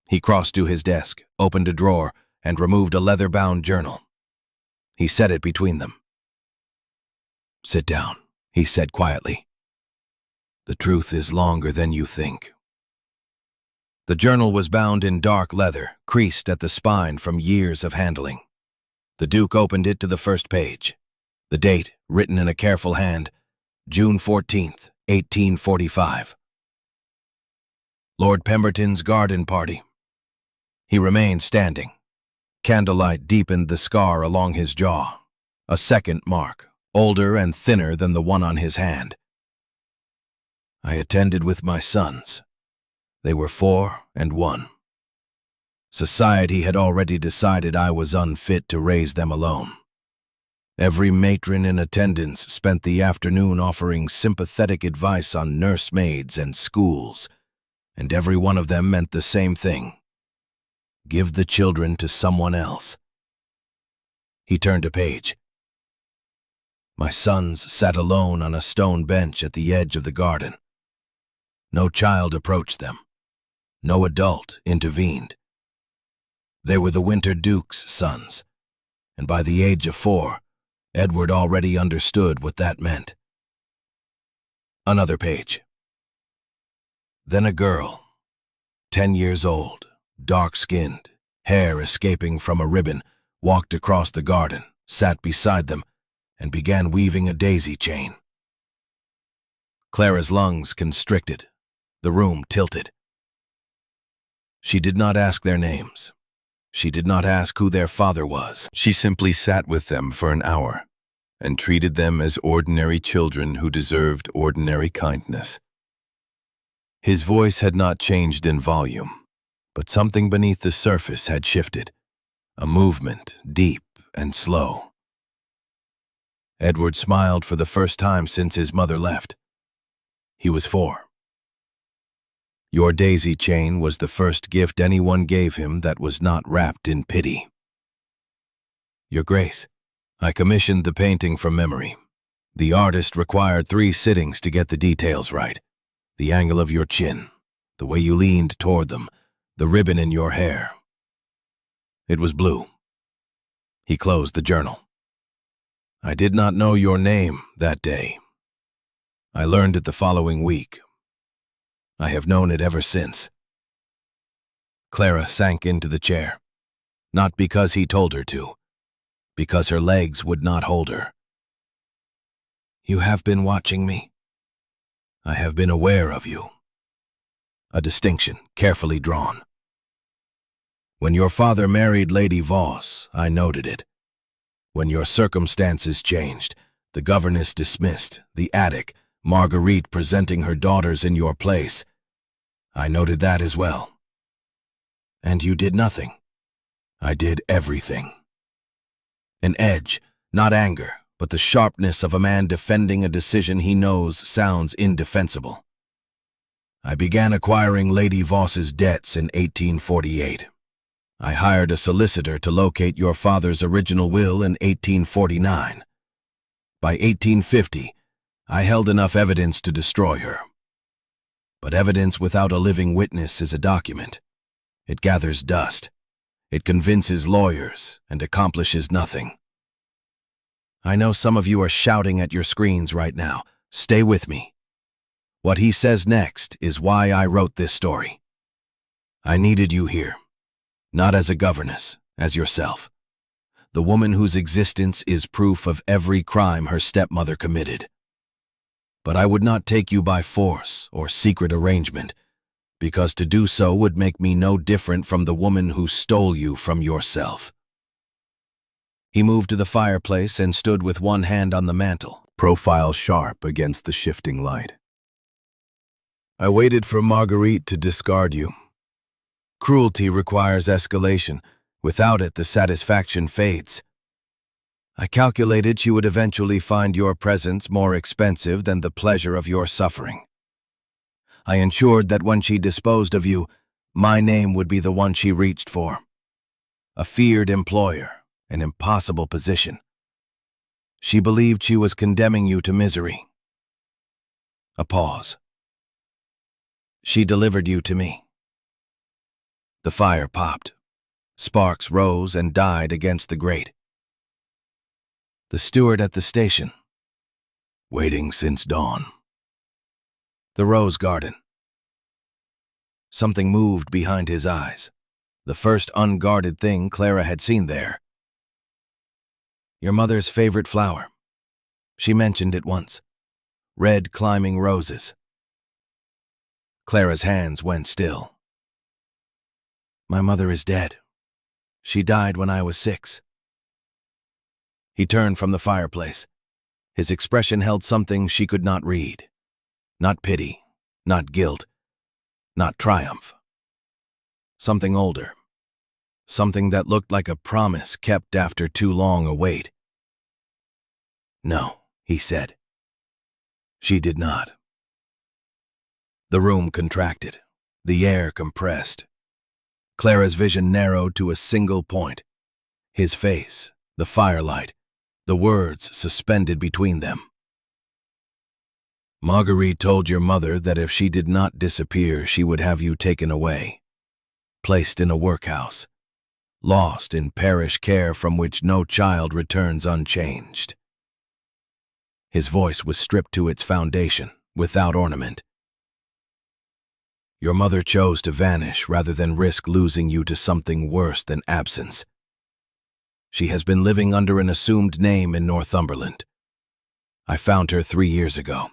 He crossed to his desk, opened a drawer, and removed a leather-bound journal. He set it between them. "Sit down," he said quietly. "The truth is longer than you think." The journal was bound in dark leather, creased at the spine from years of handling. The Duke opened it to the first page. The date, written in a careful hand, June 14th, 1845. Lord Pemberton's garden party. He remained standing. Candlelight deepened the scar along his jaw. A second mark, older and thinner than the one on his hand. "I attended with my sons. They were 4 and 1. Society had already decided I was unfit to raise them alone. Every matron in attendance spent the afternoon offering sympathetic advice on nursemaids and schools, and every one of them meant the same thing: give the children to someone else." He turned a page. My sons sat alone on a stone bench at the edge of the garden. No child approached them. No adult intervened. They were the Winter Duke's sons, and by the age of 4, Edward already understood what that meant. Another page. Then a girl, 10 years old, dark-skinned, hair escaping from a ribbon, walked across the garden, sat beside them, and began weaving a daisy chain. Clara's lungs constricted. The room tilted. She did not ask their names. She did not ask who their father was. She simply sat with them for an hour and treated them as ordinary children who deserved ordinary kindness. His voice had not changed in volume, but something beneath the surface had shifted, a movement deep and slow. Edward smiled for the first time since his mother left. He was 4. Your daisy chain was the first gift anyone gave him that was not wrapped in pity. Your Grace, I commissioned the painting from memory. The artist required 3 sittings to get the details right. The angle of your chin, the way you leaned toward them, the ribbon in your hair. It was blue. He closed the journal. I did not know your name that day. I learned it the following week. I have known it ever since. Clara sank into the chair, not because he told her to, because her legs would not hold her. You have been watching me. I have been aware of you. A distinction carefully drawn. When your father married Lady Voss, I noted it. When your circumstances changed, the governess dismissed, the attic, Marguerite presenting her daughters in your place, I noted that as well. And you did nothing. I did everything. An edge, not anger, but the sharpness of a man defending a decision he knows sounds indefensible. I began acquiring Lady Voss's debts in 1848. I hired a solicitor to locate your father's original will in 1849. By 1850, I held enough evidence to destroy her. But evidence without a living witness is a document. It gathers dust. It convinces lawyers and accomplishes nothing. I know some of you are shouting at your screens right now. Stay with me. What he says next is why I wrote this story. I needed you here, not as a governess, as yourself. The woman whose existence is proof of every crime her stepmother committed. But I would not take you by force or secret arrangement, because to do so would make me no different from the woman who stole you from yourself. He moved to the fireplace and stood with one hand on the mantel, profile sharp against the shifting light. I waited for Marguerite to discard you. Cruelty requires escalation. Without it, the satisfaction fades. I calculated she would eventually find your presence more expensive than the pleasure of your suffering. I ensured that when she disposed of you, my name would be the one she reached for. A feared employer, an impossible position. She believed she was condemning you to misery. A pause. She delivered you to me. The fire popped. Sparks rose and died against the grate. The steward at the station. Waiting since dawn. The rose garden. Something moved behind his eyes. The first unguarded thing Clara had seen there. Your mother's favorite flower. She mentioned it once. Red climbing roses. Clara's hands went still. My mother is dead. She died when I was 6. He turned from the fireplace. His expression held something she could not read. Not pity, not guilt, not triumph. Something older. Something that looked like a promise kept after too long a wait. No, he said. She did not. The room contracted. The air compressed. Clara's vision narrowed to a single point. His face, the firelight, the words suspended between them. Marguerite told your mother that if she did not disappear, she would have you taken away, placed in a workhouse, lost in parish care from which no child returns unchanged. His voice was stripped to its foundation, without ornament. Your mother chose to vanish rather than risk losing you to something worse than absence. She has been living under an assumed name in Northumberland. I found her 3 years ago.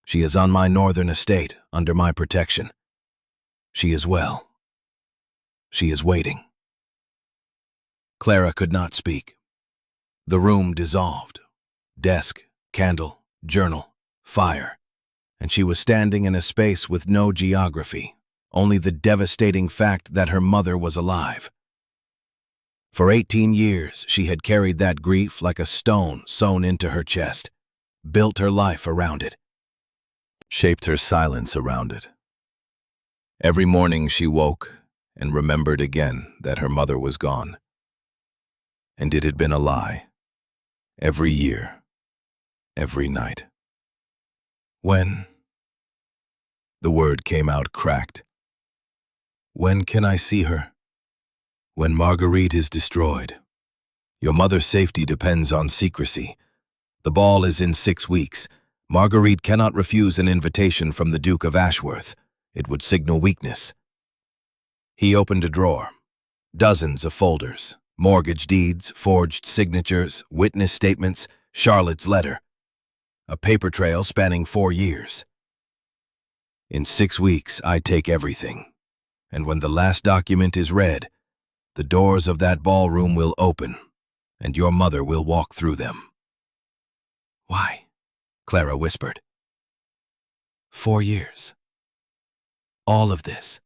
She is on my northern estate, under my protection. She is well. She is waiting. Clara could not speak. The room dissolved. Desk, candle, journal, fire. And she was standing in a space with no geography, only the devastating fact that her mother was alive. For 18 years, she had carried that grief like a stone sewn into her chest, built her life around it, shaped her silence around it. Every morning she woke and remembered again that her mother was gone. And it had been a lie. Every year, every night. When? The word came out cracked. When can I see her? When Marguerite is destroyed. Your mother's safety depends on secrecy. The ball is in 6 weeks. Marguerite cannot refuse an invitation from the Duke of Ashworth. It would signal weakness. He opened a drawer. Dozens of folders, mortgage deeds, forged signatures, witness statements, Charlotte's letter. A paper trail spanning 4 years. In 6 weeks, I take everything. And when the last document is read, the doors of that ballroom will open, and your mother will walk through them. Why? Clara whispered. 4 years. All of this.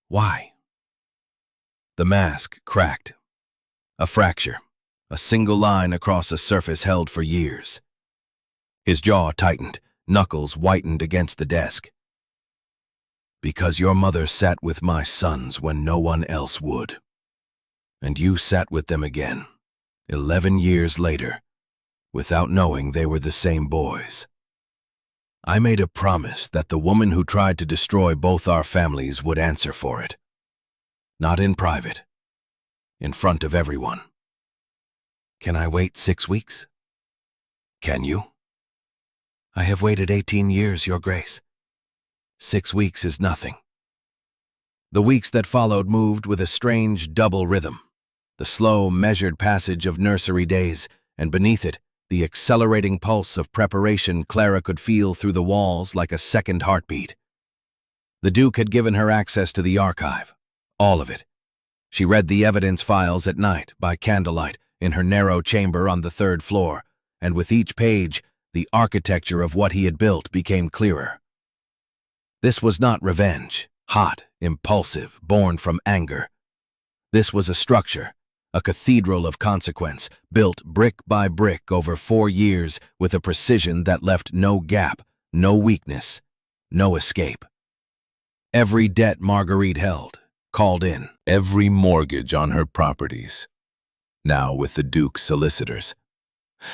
Why? The mask cracked. A fracture, a single line across a surface held for years. His jaw tightened, knuckles whitened against the desk. Because your mother sat with my sons when no one else would. And you sat with them again, 11 years later, without knowing they were the same boys. I made a promise that the woman who tried to destroy both our families would answer for it. Not in private, in front of everyone. Can I wait 6 weeks? Can you? I have waited 18 years, Your Grace. 6 weeks is nothing. The weeks that followed moved with a strange double rhythm, the slow, measured passage of nursery days, and beneath it, the accelerating pulse of preparation Clara could feel through the walls like a second heartbeat. The Duke had given her access to the archive, all of it. She read the evidence files at night, by candlelight, in her narrow chamber on the 3rd floor, and with each page, the architecture of what he had built became clearer. This was not revenge, hot, impulsive, born from anger. This was a structure, a cathedral of consequence, built brick by brick over 4 years with a precision that left no gap, no weakness, no escape. Every debt Marguerite held, called in. Every mortgage on her properties, now with the Duke's solicitors.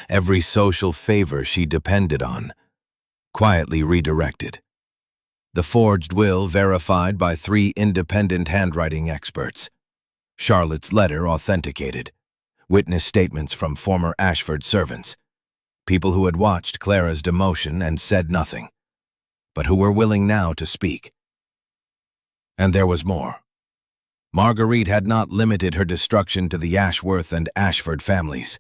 Every social favor she depended on, quietly redirected. The forged will verified by 3 independent handwriting experts. Charlotte's letter authenticated. Witness statements from former Ashford servants. People who had watched Clara's demotion and said nothing, but who were willing now to speak. And there was more. Marguerite had not limited her destruction to the Ashworth and Ashford families.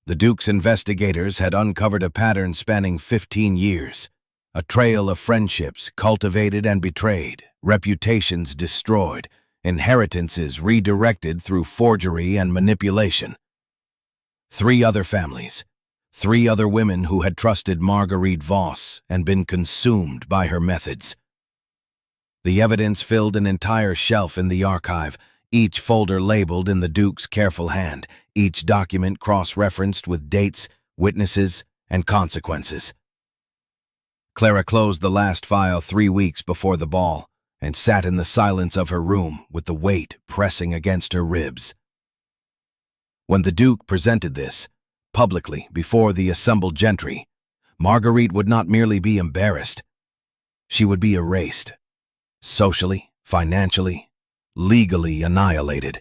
The Duke's investigators had uncovered a pattern spanning 15 years. A trail of friendships cultivated and betrayed, reputations destroyed, inheritances redirected through forgery and manipulation. 3 other families, 3 other women who had trusted Marguerite Voss and been consumed by her methods. The evidence filled an entire shelf in the archive, each folder labeled in the Duke's careful hand, each document cross-referenced with dates, witnesses, and consequences. Clara closed the last file 3 weeks before the ball and sat in the silence of her room with the weight pressing against her ribs. When the Duke presented this, publicly before the assembled gentry, Marguerite would not merely be embarrassed. She would be erased, socially, financially, legally annihilated.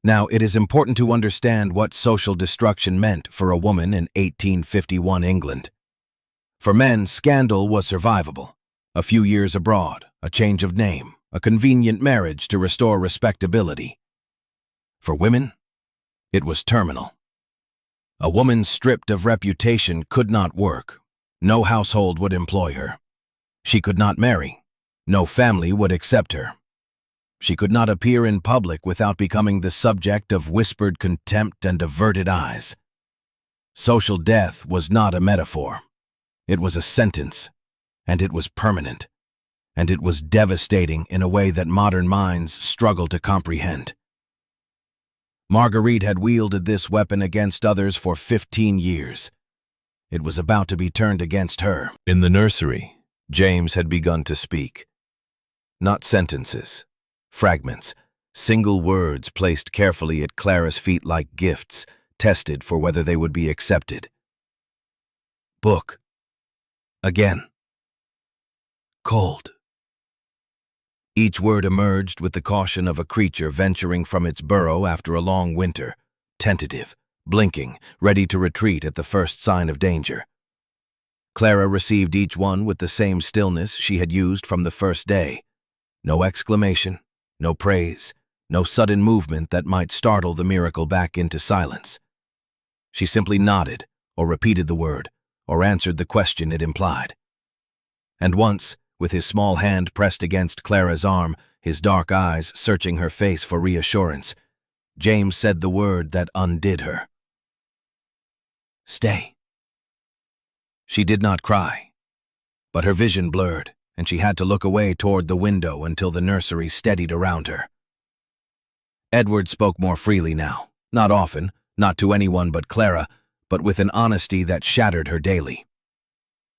Now, it is important to understand what social destruction meant for a woman in 1851 England. For men, scandal was survivable. A few years abroad, a change of name, a convenient marriage to restore respectability. For women, it was terminal. A woman stripped of reputation could not work. No household would employ her. She could not marry. No family would accept her. She could not appear in public without becoming the subject of whispered contempt and averted eyes. Social death was not a metaphor. It was a sentence, and it was permanent, and it was devastating in a way that modern minds struggle to comprehend. Marguerite had wielded this weapon against others for 15 years. It was about to be turned against her. In the nursery, James had begun to speak. Not sentences, fragments, single words placed carefully at Clara's feet like gifts, tested for whether they would be accepted. Book. Again. Cold. Each word emerged with the caution of a creature venturing from its burrow after a long winter, tentative, blinking, ready to retreat at the first sign of danger. Clara received each one with the same stillness she had used from the first day, No exclamation, no praise, no sudden movement that might startle the miracle back into silence. She simply nodded, or repeated the word, or answered the question it implied. And once, with his small hand pressed against Clara's arm, his dark eyes searching her face for reassurance, James said the word that undid her. "Stay." She did not cry, but her vision blurred, and she had to look away toward the window until the nursery steadied around her. Edward spoke more freely now, not often, not to anyone but Clara, but with an honesty that shattered her daily.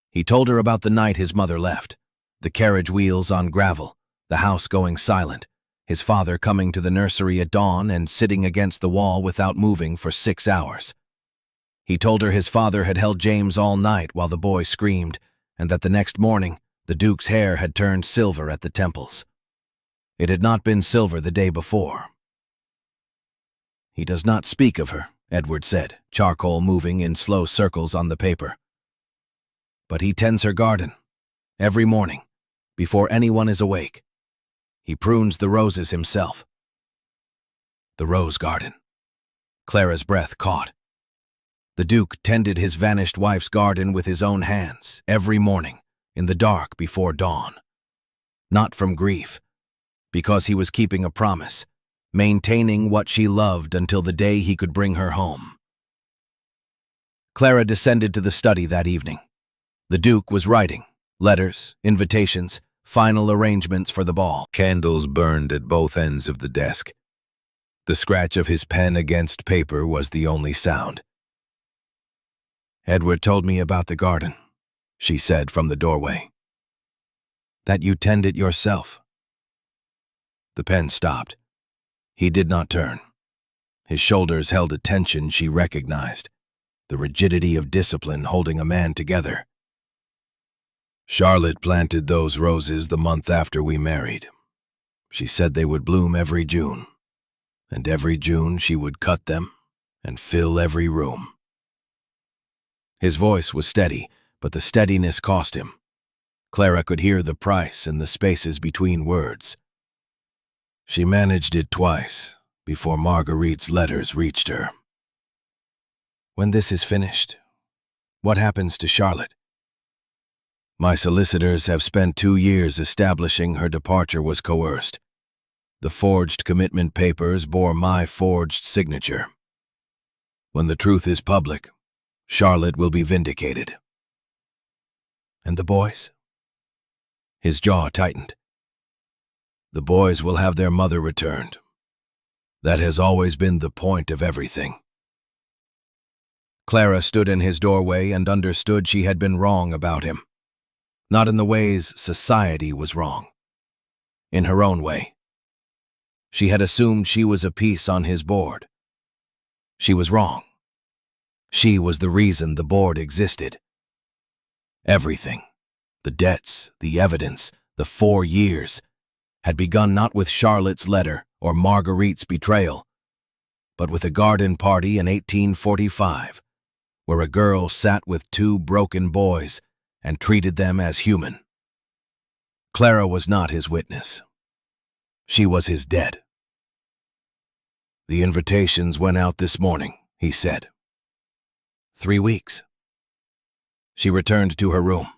He told her about the night his mother left, the carriage wheels on gravel, the house going silent, his father coming to the nursery at dawn and sitting against the wall without moving for 6 hours. He told her his father had held James all night while the boy screamed, and that the next morning the Duke's hair had turned silver at the temples. It had not been silver the day before. "He does not speak of her," Edward said, charcoal moving in slow circles on the paper. "But he tends her garden, every morning, before anyone is awake. He prunes the roses himself." The rose garden. Clara's breath caught. The Duke tended his vanished wife's garden with his own hands, every morning, in the dark before dawn. Not from grief, because he was keeping a promise, maintaining what she loved until the day he could bring her home. Clara descended to the study that evening. The Duke was writing, letters, invitations, final arrangements for the ball. Candles burned at both ends of the desk. The scratch of his pen against paper was the only sound. "Edward told me about the garden," she said from the doorway. "That you tend it yourself." The pen stopped. He did not turn. His shoulders held a tension she recognized, the rigidity of discipline holding a man together. "Charlotte planted those roses the month after we married. She said they would bloom every June, and every June she would cut them and fill every room." His voice was steady, but the steadiness cost him. Clara could hear the price in the spaces between words. "She managed it twice, before Marguerite's letters reached her." "When this is finished, what happens to Charlotte?" "My solicitors have spent 2 years establishing her departure was coerced. The forged commitment papers bore my forged signature. When the truth is public, Charlotte will be vindicated." "And the boys?" His jaw tightened. "The boys will have their mother returned. That has always been the point of everything." Clara stood in his doorway and understood she had been wrong about him. Not in the ways society was wrong. In her own way. She had assumed she was a piece on his board. She was wrong. She was the reason the board existed. Everything, the debts, the evidence, the 4 years, had begun not with Charlotte's letter or Marguerite's betrayal, but with a garden party in 1845, where a girl sat with 2 broken boys and treated them as human. Clara was not his witness. She was his dead. "The invitations went out this morning," he said. 3 weeks. She returned to her room.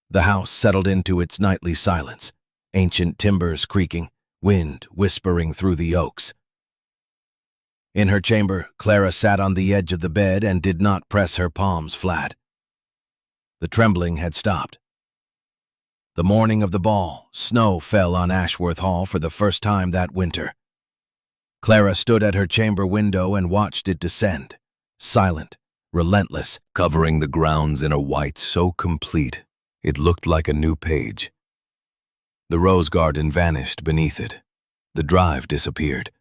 The house settled into its nightly silence, ancient timbers creaking, wind whispering through the oaks. In her chamber, Clara sat on the edge of the bed and did not press her palms flat. The trembling had stopped. The morning of the ball, snow fell on Ashworth Hall for the first time that winter. Clara stood at her chamber window and watched it descend, silent, relentless, covering the grounds in a white so complete it looked like a new page. The rose garden vanished beneath it. The drive disappeared.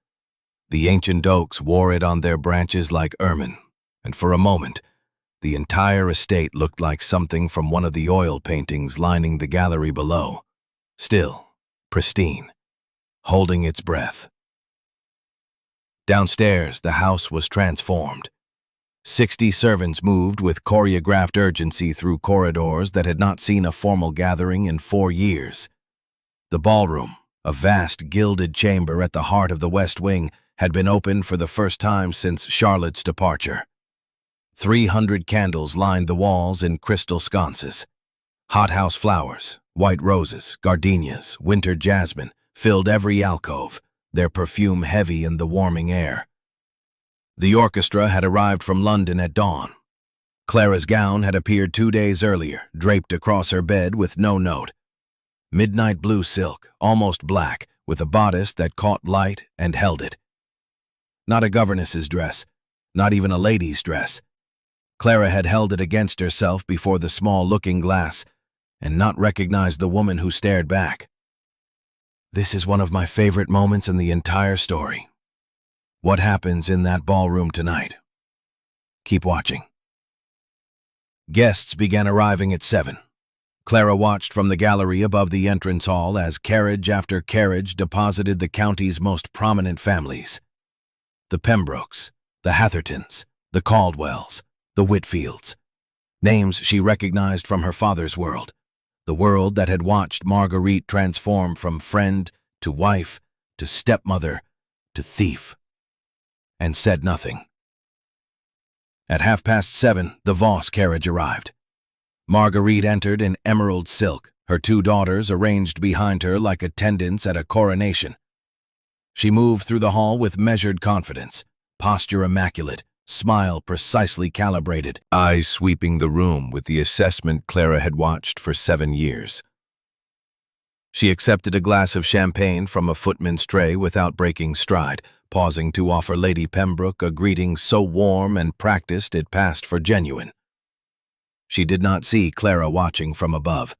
The ancient oaks wore it on their branches like ermine, and for a moment, the entire estate looked like something from one of the oil paintings lining the gallery below, still, pristine, holding its breath. Downstairs, the house was transformed. 60 servants moved with choreographed urgency through corridors that had not seen a formal gathering in 4 years. The ballroom, A vast gilded chamber at the heart of the West Wing had been opened for the first time since Charlotte's departure. 300 candles lined the walls in crystal sconces. Hothouse flowers, white roses, gardenias, winter jasmine filled every alcove, their perfume heavy in the warming air. The orchestra had arrived from London at dawn. Clara's gown had appeared 2 days earlier, draped across her bed with no note. Midnight blue silk, almost black, with a bodice that caught light and held it. Not a governess's dress, not even a lady's dress. Clara had held it against herself before the small looking-glass and not recognized the woman who stared back. This is one of my favorite moments in the entire story. What happens in that ballroom tonight? Keep watching. Guests began arriving at 7. Clara watched from the gallery above the entrance hall as carriage after carriage deposited the county's most prominent families. The Pembrokes, the Hathertons, the Caldwells, the Whitfields. Names she recognized from her father's world, the world that had watched Marguerite transform from friend to wife to stepmother to thief, and said nothing. At 7:30, the Voss carriage arrived. Marguerite entered in emerald silk, her 2 daughters arranged behind her like attendants at a coronation. She moved through the hall with measured confidence, posture immaculate, smile precisely calibrated, eyes sweeping the room with the assessment Clara had watched for 7 years. She accepted a glass of champagne from a footman's tray without breaking stride, pausing to offer Lady Pembroke a greeting so warm and practiced it passed for genuine. She did not see Clara watching from above.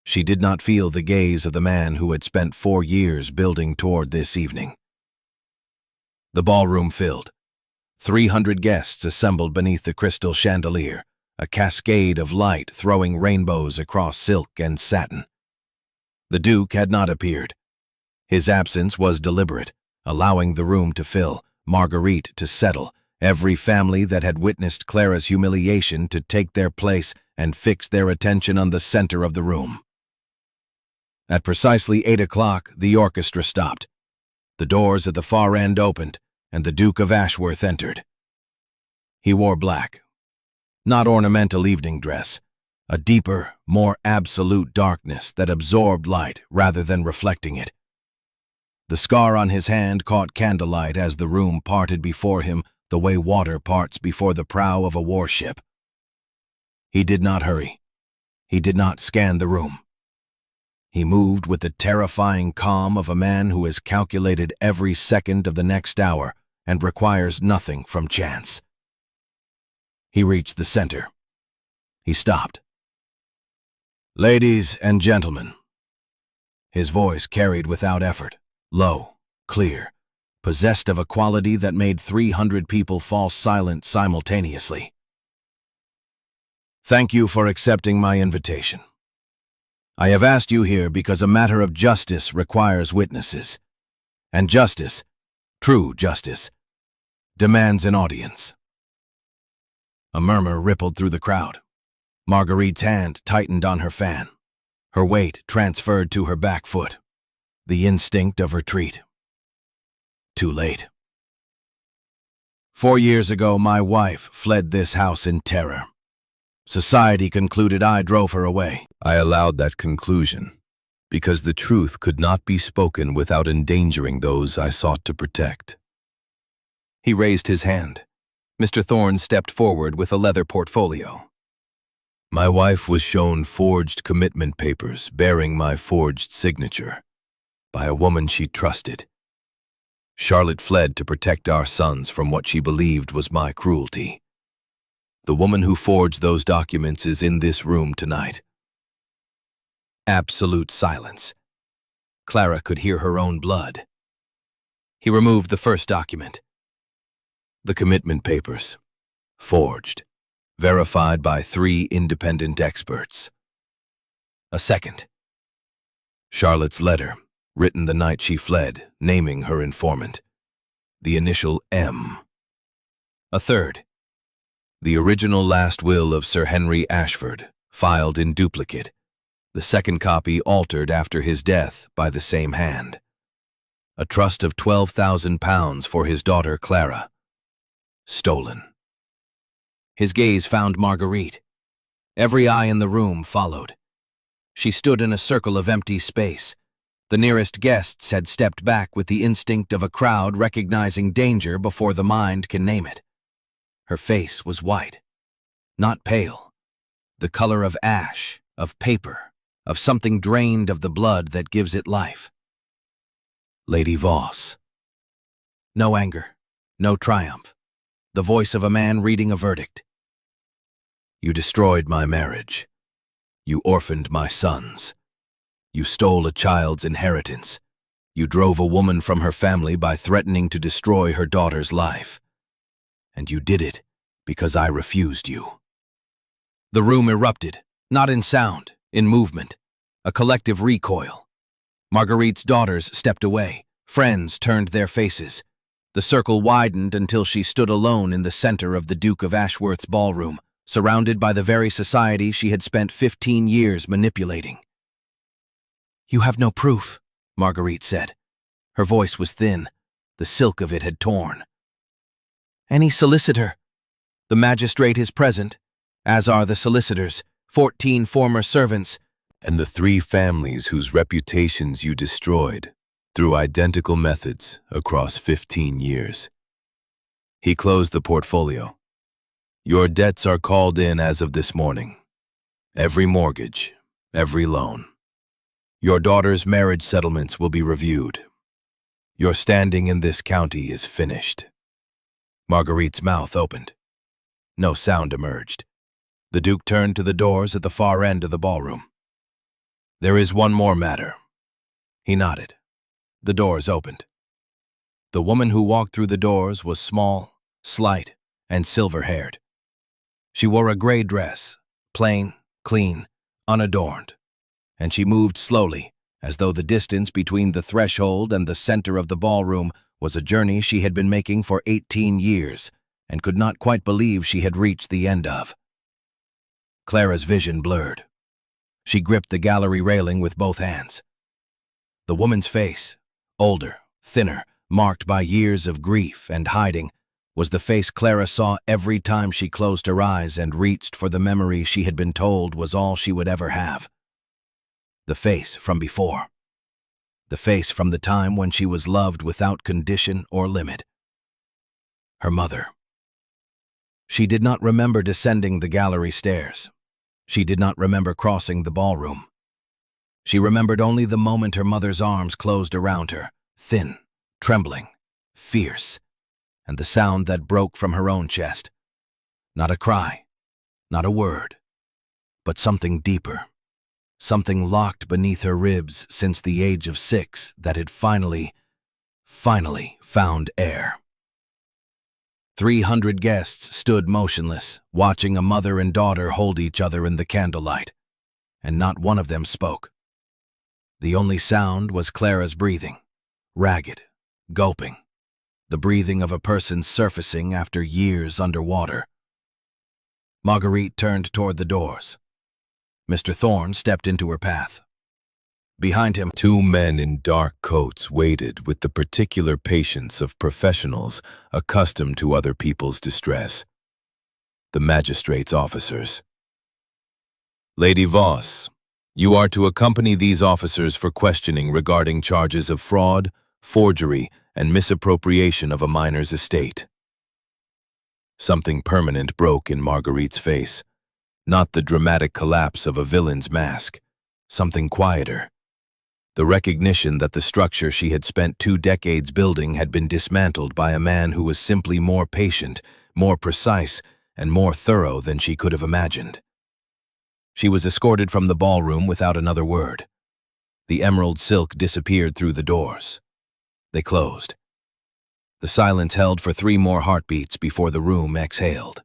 She did not feel the gaze of the man who had spent 4 years building toward this evening. The ballroom filled. 300 guests assembled beneath the crystal chandelier, a cascade of light throwing rainbows across silk and satin. The Duke had not appeared. His absence was deliberate, allowing the room to fill, Marguerite to settle, every family that had witnessed Clara's humiliation to take their place and fix their attention on the center of the room. At precisely 8 o'clock, the orchestra stopped. The doors at the far end opened, and the Duke of Ashworth entered. He wore black. Not ornamental evening dress, a deeper, more absolute darkness that absorbed light rather than reflecting it. The scar on his hand caught candlelight as the room parted before him the way water parts before the prow of a warship. He did not hurry. He did not scan the room. He moved with the terrifying calm of a man who has calculated every second of the next hour and requires nothing from chance. He reached the center. He stopped. "Ladies and gentlemen." His voice carried without effort, low, clear, possessed of a quality that made 300 people fall silent simultaneously. "Thank you for accepting my invitation. I have asked you here because a matter of justice requires witnesses, and justice, true justice, demands an audience." A murmur rippled through the crowd. Marguerite's hand tightened on her fan. Her weight transferred to her back foot. The instinct of retreat. Too late. 4 years ago, my wife fled this house in terror. Society concluded I drove her away. I allowed that conclusion because the truth could not be spoken without endangering those I sought to protect. He raised his hand. Mr. Thorne stepped forward with a leather portfolio. My wife was shown forged commitment papers bearing my forged signature by a woman she trusted. Charlotte fled to protect our sons from what she believed was my cruelty. The woman who forged those documents is in this room tonight. Absolute silence. Clara could hear her own blood. He removed the first document. The commitment papers, forged, verified by 3 independent experts. A second. Charlotte's letter, written the night she fled, naming her informant. The initial M. A third. The original last will of Sir Henry Ashford, filed in duplicate. the second copy altered after his death by the same hand. A trust of £12,000 for his daughter Clara. Stolen. His gaze found Marguerite. Every eye in the room followed. She stood in a circle of empty space. The nearest guests had stepped back with the instinct of a crowd recognizing danger before the mind can name it. Her face was white, not pale, the color of ash, of paper, of something drained of the blood that gives it life. Lady Voss. No anger, no triumph, the voice of a man reading a verdict. You destroyed my marriage. You orphaned my sons. You stole a child's inheritance. You drove a woman from her family by threatening to destroy her daughter's life. And you did it because I refused you. The room erupted, not in sound, in movement, a collective recoil. Marguerite's daughters stepped away. Friends turned their faces. The circle widened until she stood alone in the center of the Duke of Ashworth's ballroom, surrounded by the very society she had spent 15 years manipulating. You have no proof, Marguerite said. Her voice was thin. The silk of it had torn. Any solicitor. The magistrate is present, as are the solicitors, 14 former servants, and the 3 families whose reputations you destroyed through identical methods across 15 years. He closed the portfolio. Your debts are called in as of this morning. Every mortgage, every loan. Your daughter's marriage settlements will be reviewed. Your standing in this county is finished. Marguerite's mouth opened. No sound emerged. The Duke turned to the doors at the far end of the ballroom. There is one more matter. He nodded. The doors opened. The woman who walked through the doors was small, slight, and silver-haired. She wore a gray dress, plain, clean, unadorned, and she moved slowly, as though the distance between the threshold and the center of the ballroom was a journey she had been making for 18 years and could not quite believe she had reached the end of. Clara's vision blurred. She gripped the gallery railing with both hands. The woman's face, older, thinner, marked by years of grief and hiding, was the face Clara saw every time she closed her eyes and reached for the memory she had been told was all she would ever have. The face from before. The face from the time when she was loved without condition or limit. Her mother. She did not remember descending the gallery stairs. She did not remember crossing the ballroom. She remembered only the moment her mother's arms closed around her, thin, trembling, fierce, and the sound that broke from her own chest. Not a cry, not a word, but something deeper, something locked beneath her ribs since the age of 6 that had finally found air. 300 guests stood motionless, watching a mother and daughter hold each other in the candlelight, and not one of them spoke. The only sound was Clara's breathing, ragged, gulping, the breathing of a person surfacing after years underwater. Marguerite turned toward the doors. Mr. Thorne stepped into her path. Behind him, 2 men in dark coats waited with the particular patience of professionals accustomed to other people's distress. The magistrate's officers. Lady Voss, you are to accompany these officers for questioning regarding charges of fraud, forgery, and misappropriation of a minor's estate. Something permanent broke in Marguerite's face. Not the dramatic collapse of a villain's mask. Something quieter. The recognition that the structure she had spent 2 decades building had been dismantled by a man who was simply more patient, more precise, and more thorough than she could have imagined. She was escorted from the ballroom without another word. The emerald silk disappeared through the doors. They closed. The silence held for 3 more heartbeats before the room exhaled.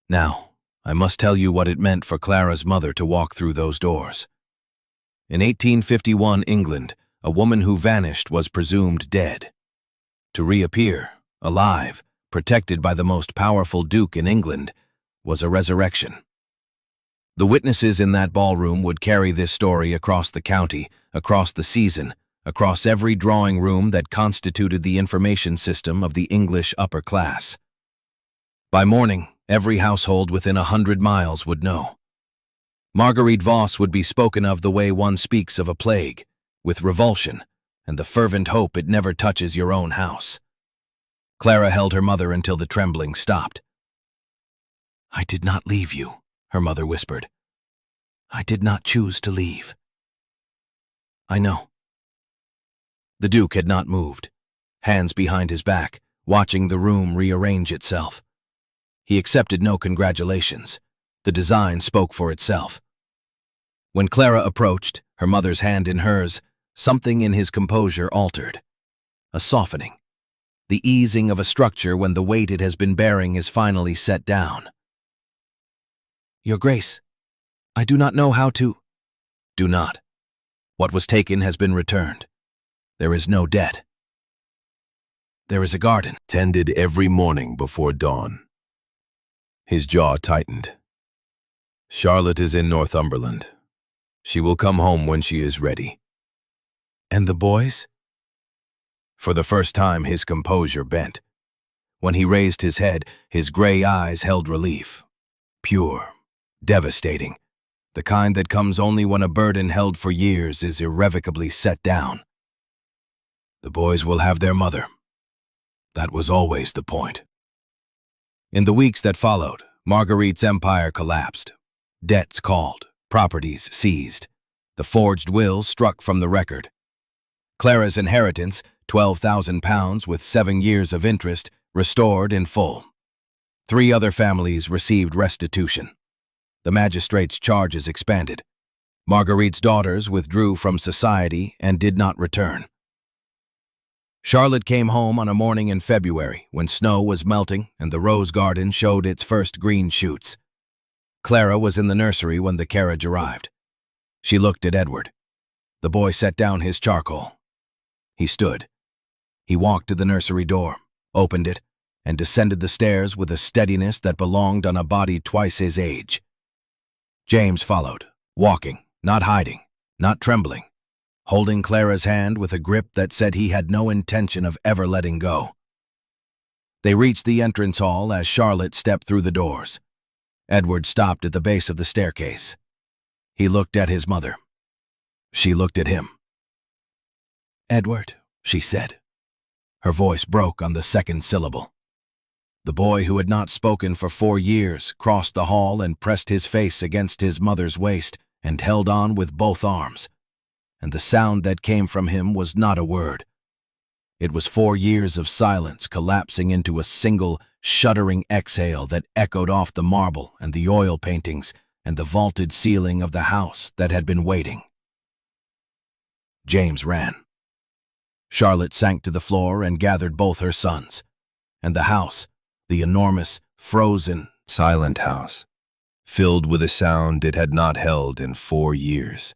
Now, I must tell you what it meant for Clara's mother to walk through those doors. In 1851 England, a woman who vanished was presumed dead. To reappear, alive, protected by the most powerful duke in England, was a resurrection. The witnesses in that ballroom would carry this story across the county, across the season, across every drawing room that constituted the information system of the English upper class. By morning, every household within 100 miles would know. Marguerite Voss would be spoken of the way one speaks of a plague, with revulsion and the fervent hope it never touches your own house. Clara held her mother until the trembling stopped. "I did not leave you," her mother whispered. "I did not choose to leave." "I know." The Duke had not moved, hands behind his back, watching the room rearrange itself. He accepted no congratulations. The design spoke for itself. When Clara approached, her mother's hand in hers, something in his composure altered. A softening. The easing of a structure when the weight it has been bearing is finally set down. "Your Grace, I do not know how to—" "Do not. What was taken has been returned. There is no debt. There is a garden." Tended every morning before dawn. His jaw tightened. "Charlotte is in Northumberland. She will come home when she is ready." "And the boys?" For the first time, his composure bent. When he raised his head, his gray eyes held relief. Pure, devastating, the kind that comes only when a burden held for years is irrevocably set down. "The boys will have their mother. That was always the point." In the weeks that followed, Marguerite's empire collapsed. Debts called, properties seized. The forged will struck from the record. Clara's inheritance, £12,000 with 7 years of interest, restored in full. 3 other families received restitution. The magistrate's charges expanded. Marguerite's daughters withdrew from society and did not return. Charlotte came home on a morning in February when snow was melting and the rose garden showed its first green shoots. Clara was in the nursery when the carriage arrived. She looked at Edward. The boy set down his charcoal. He stood. He walked to the nursery door, opened it, and descended the stairs with a steadiness that belonged on a body twice his age. James followed, walking, not hiding, not trembling, holding Clara's hand with a grip that said he had no intention of ever letting go. They reached the entrance hall as Charlotte stepped through the doors. Edward stopped at the base of the staircase. He looked at his mother. She looked at him. "Edward," she said. Her voice broke on the second syllable. The boy, who had not spoken for 4 years, crossed the hall and pressed his face against his mother's waist and held on with both arms. And the sound that came from him was not a word. It was 4 years of silence collapsing into a single, shuddering exhale that echoed off the marble and the oil paintings and the vaulted ceiling of the house that had been waiting. James ran. Charlotte sank to the floor and gathered both her sons. And the house, the enormous, frozen, Silent house, filled with a sound it had not held in 4 years.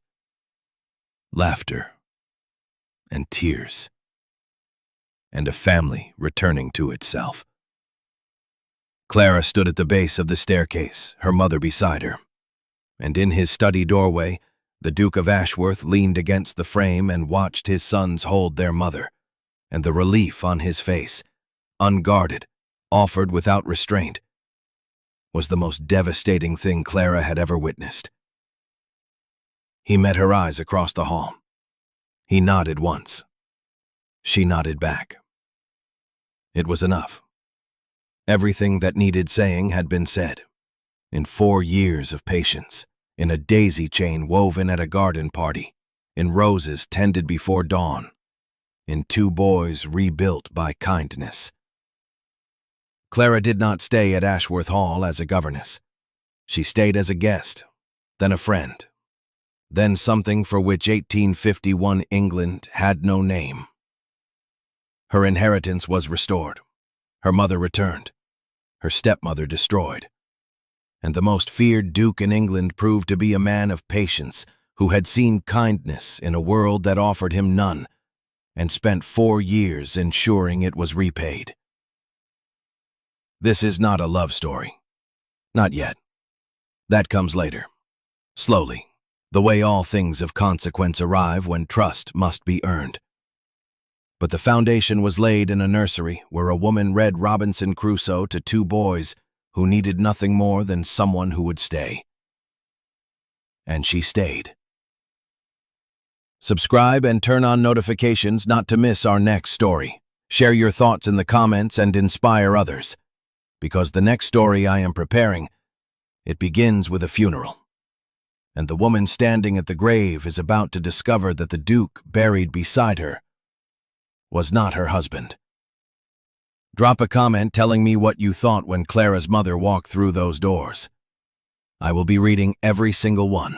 Laughter and tears, and a family returning to itself. Clara stood at the base of the staircase, her mother beside her. And in his study doorway, the Duke of Ashworth leaned against the frame and watched his sons hold their mother, and the relief on his face, unguarded, offered without restraint, was the most devastating thing Clara had ever witnessed. He met her eyes across the hall. He nodded once. She nodded back. It was enough. Everything that needed saying had been said. In 4 years of patience, in a daisy chain woven at a garden party, in roses tended before dawn, in 2 boys rebuilt by kindness. Clara did not stay at Ashworth Hall as a governess. She stayed as a guest, then a friend, then something for which 1851 England had no name. Her inheritance was restored, her mother returned, her stepmother destroyed, and the most feared duke in England proved to be a man of patience who had seen kindness in a world that offered him none, and spent 4 years ensuring it was repaid. This is not a love story. Not yet. That comes later. slowly, the way all things of consequence arrive when trust must be earned. But the foundation was laid in a nursery where a woman read Robinson Crusoe to two boys who needed nothing more than someone who would stay. And she stayed. Subscribe and turn on notifications not to miss our next story. Share your thoughts in the comments and inspire others, because the next story I am preparing, it begins with a funeral. And the woman standing at the grave is about to discover that the Duke buried beside her was not her husband. Drop a comment telling me what you thought when Clara's mother walked through those doors. I will be reading every single one.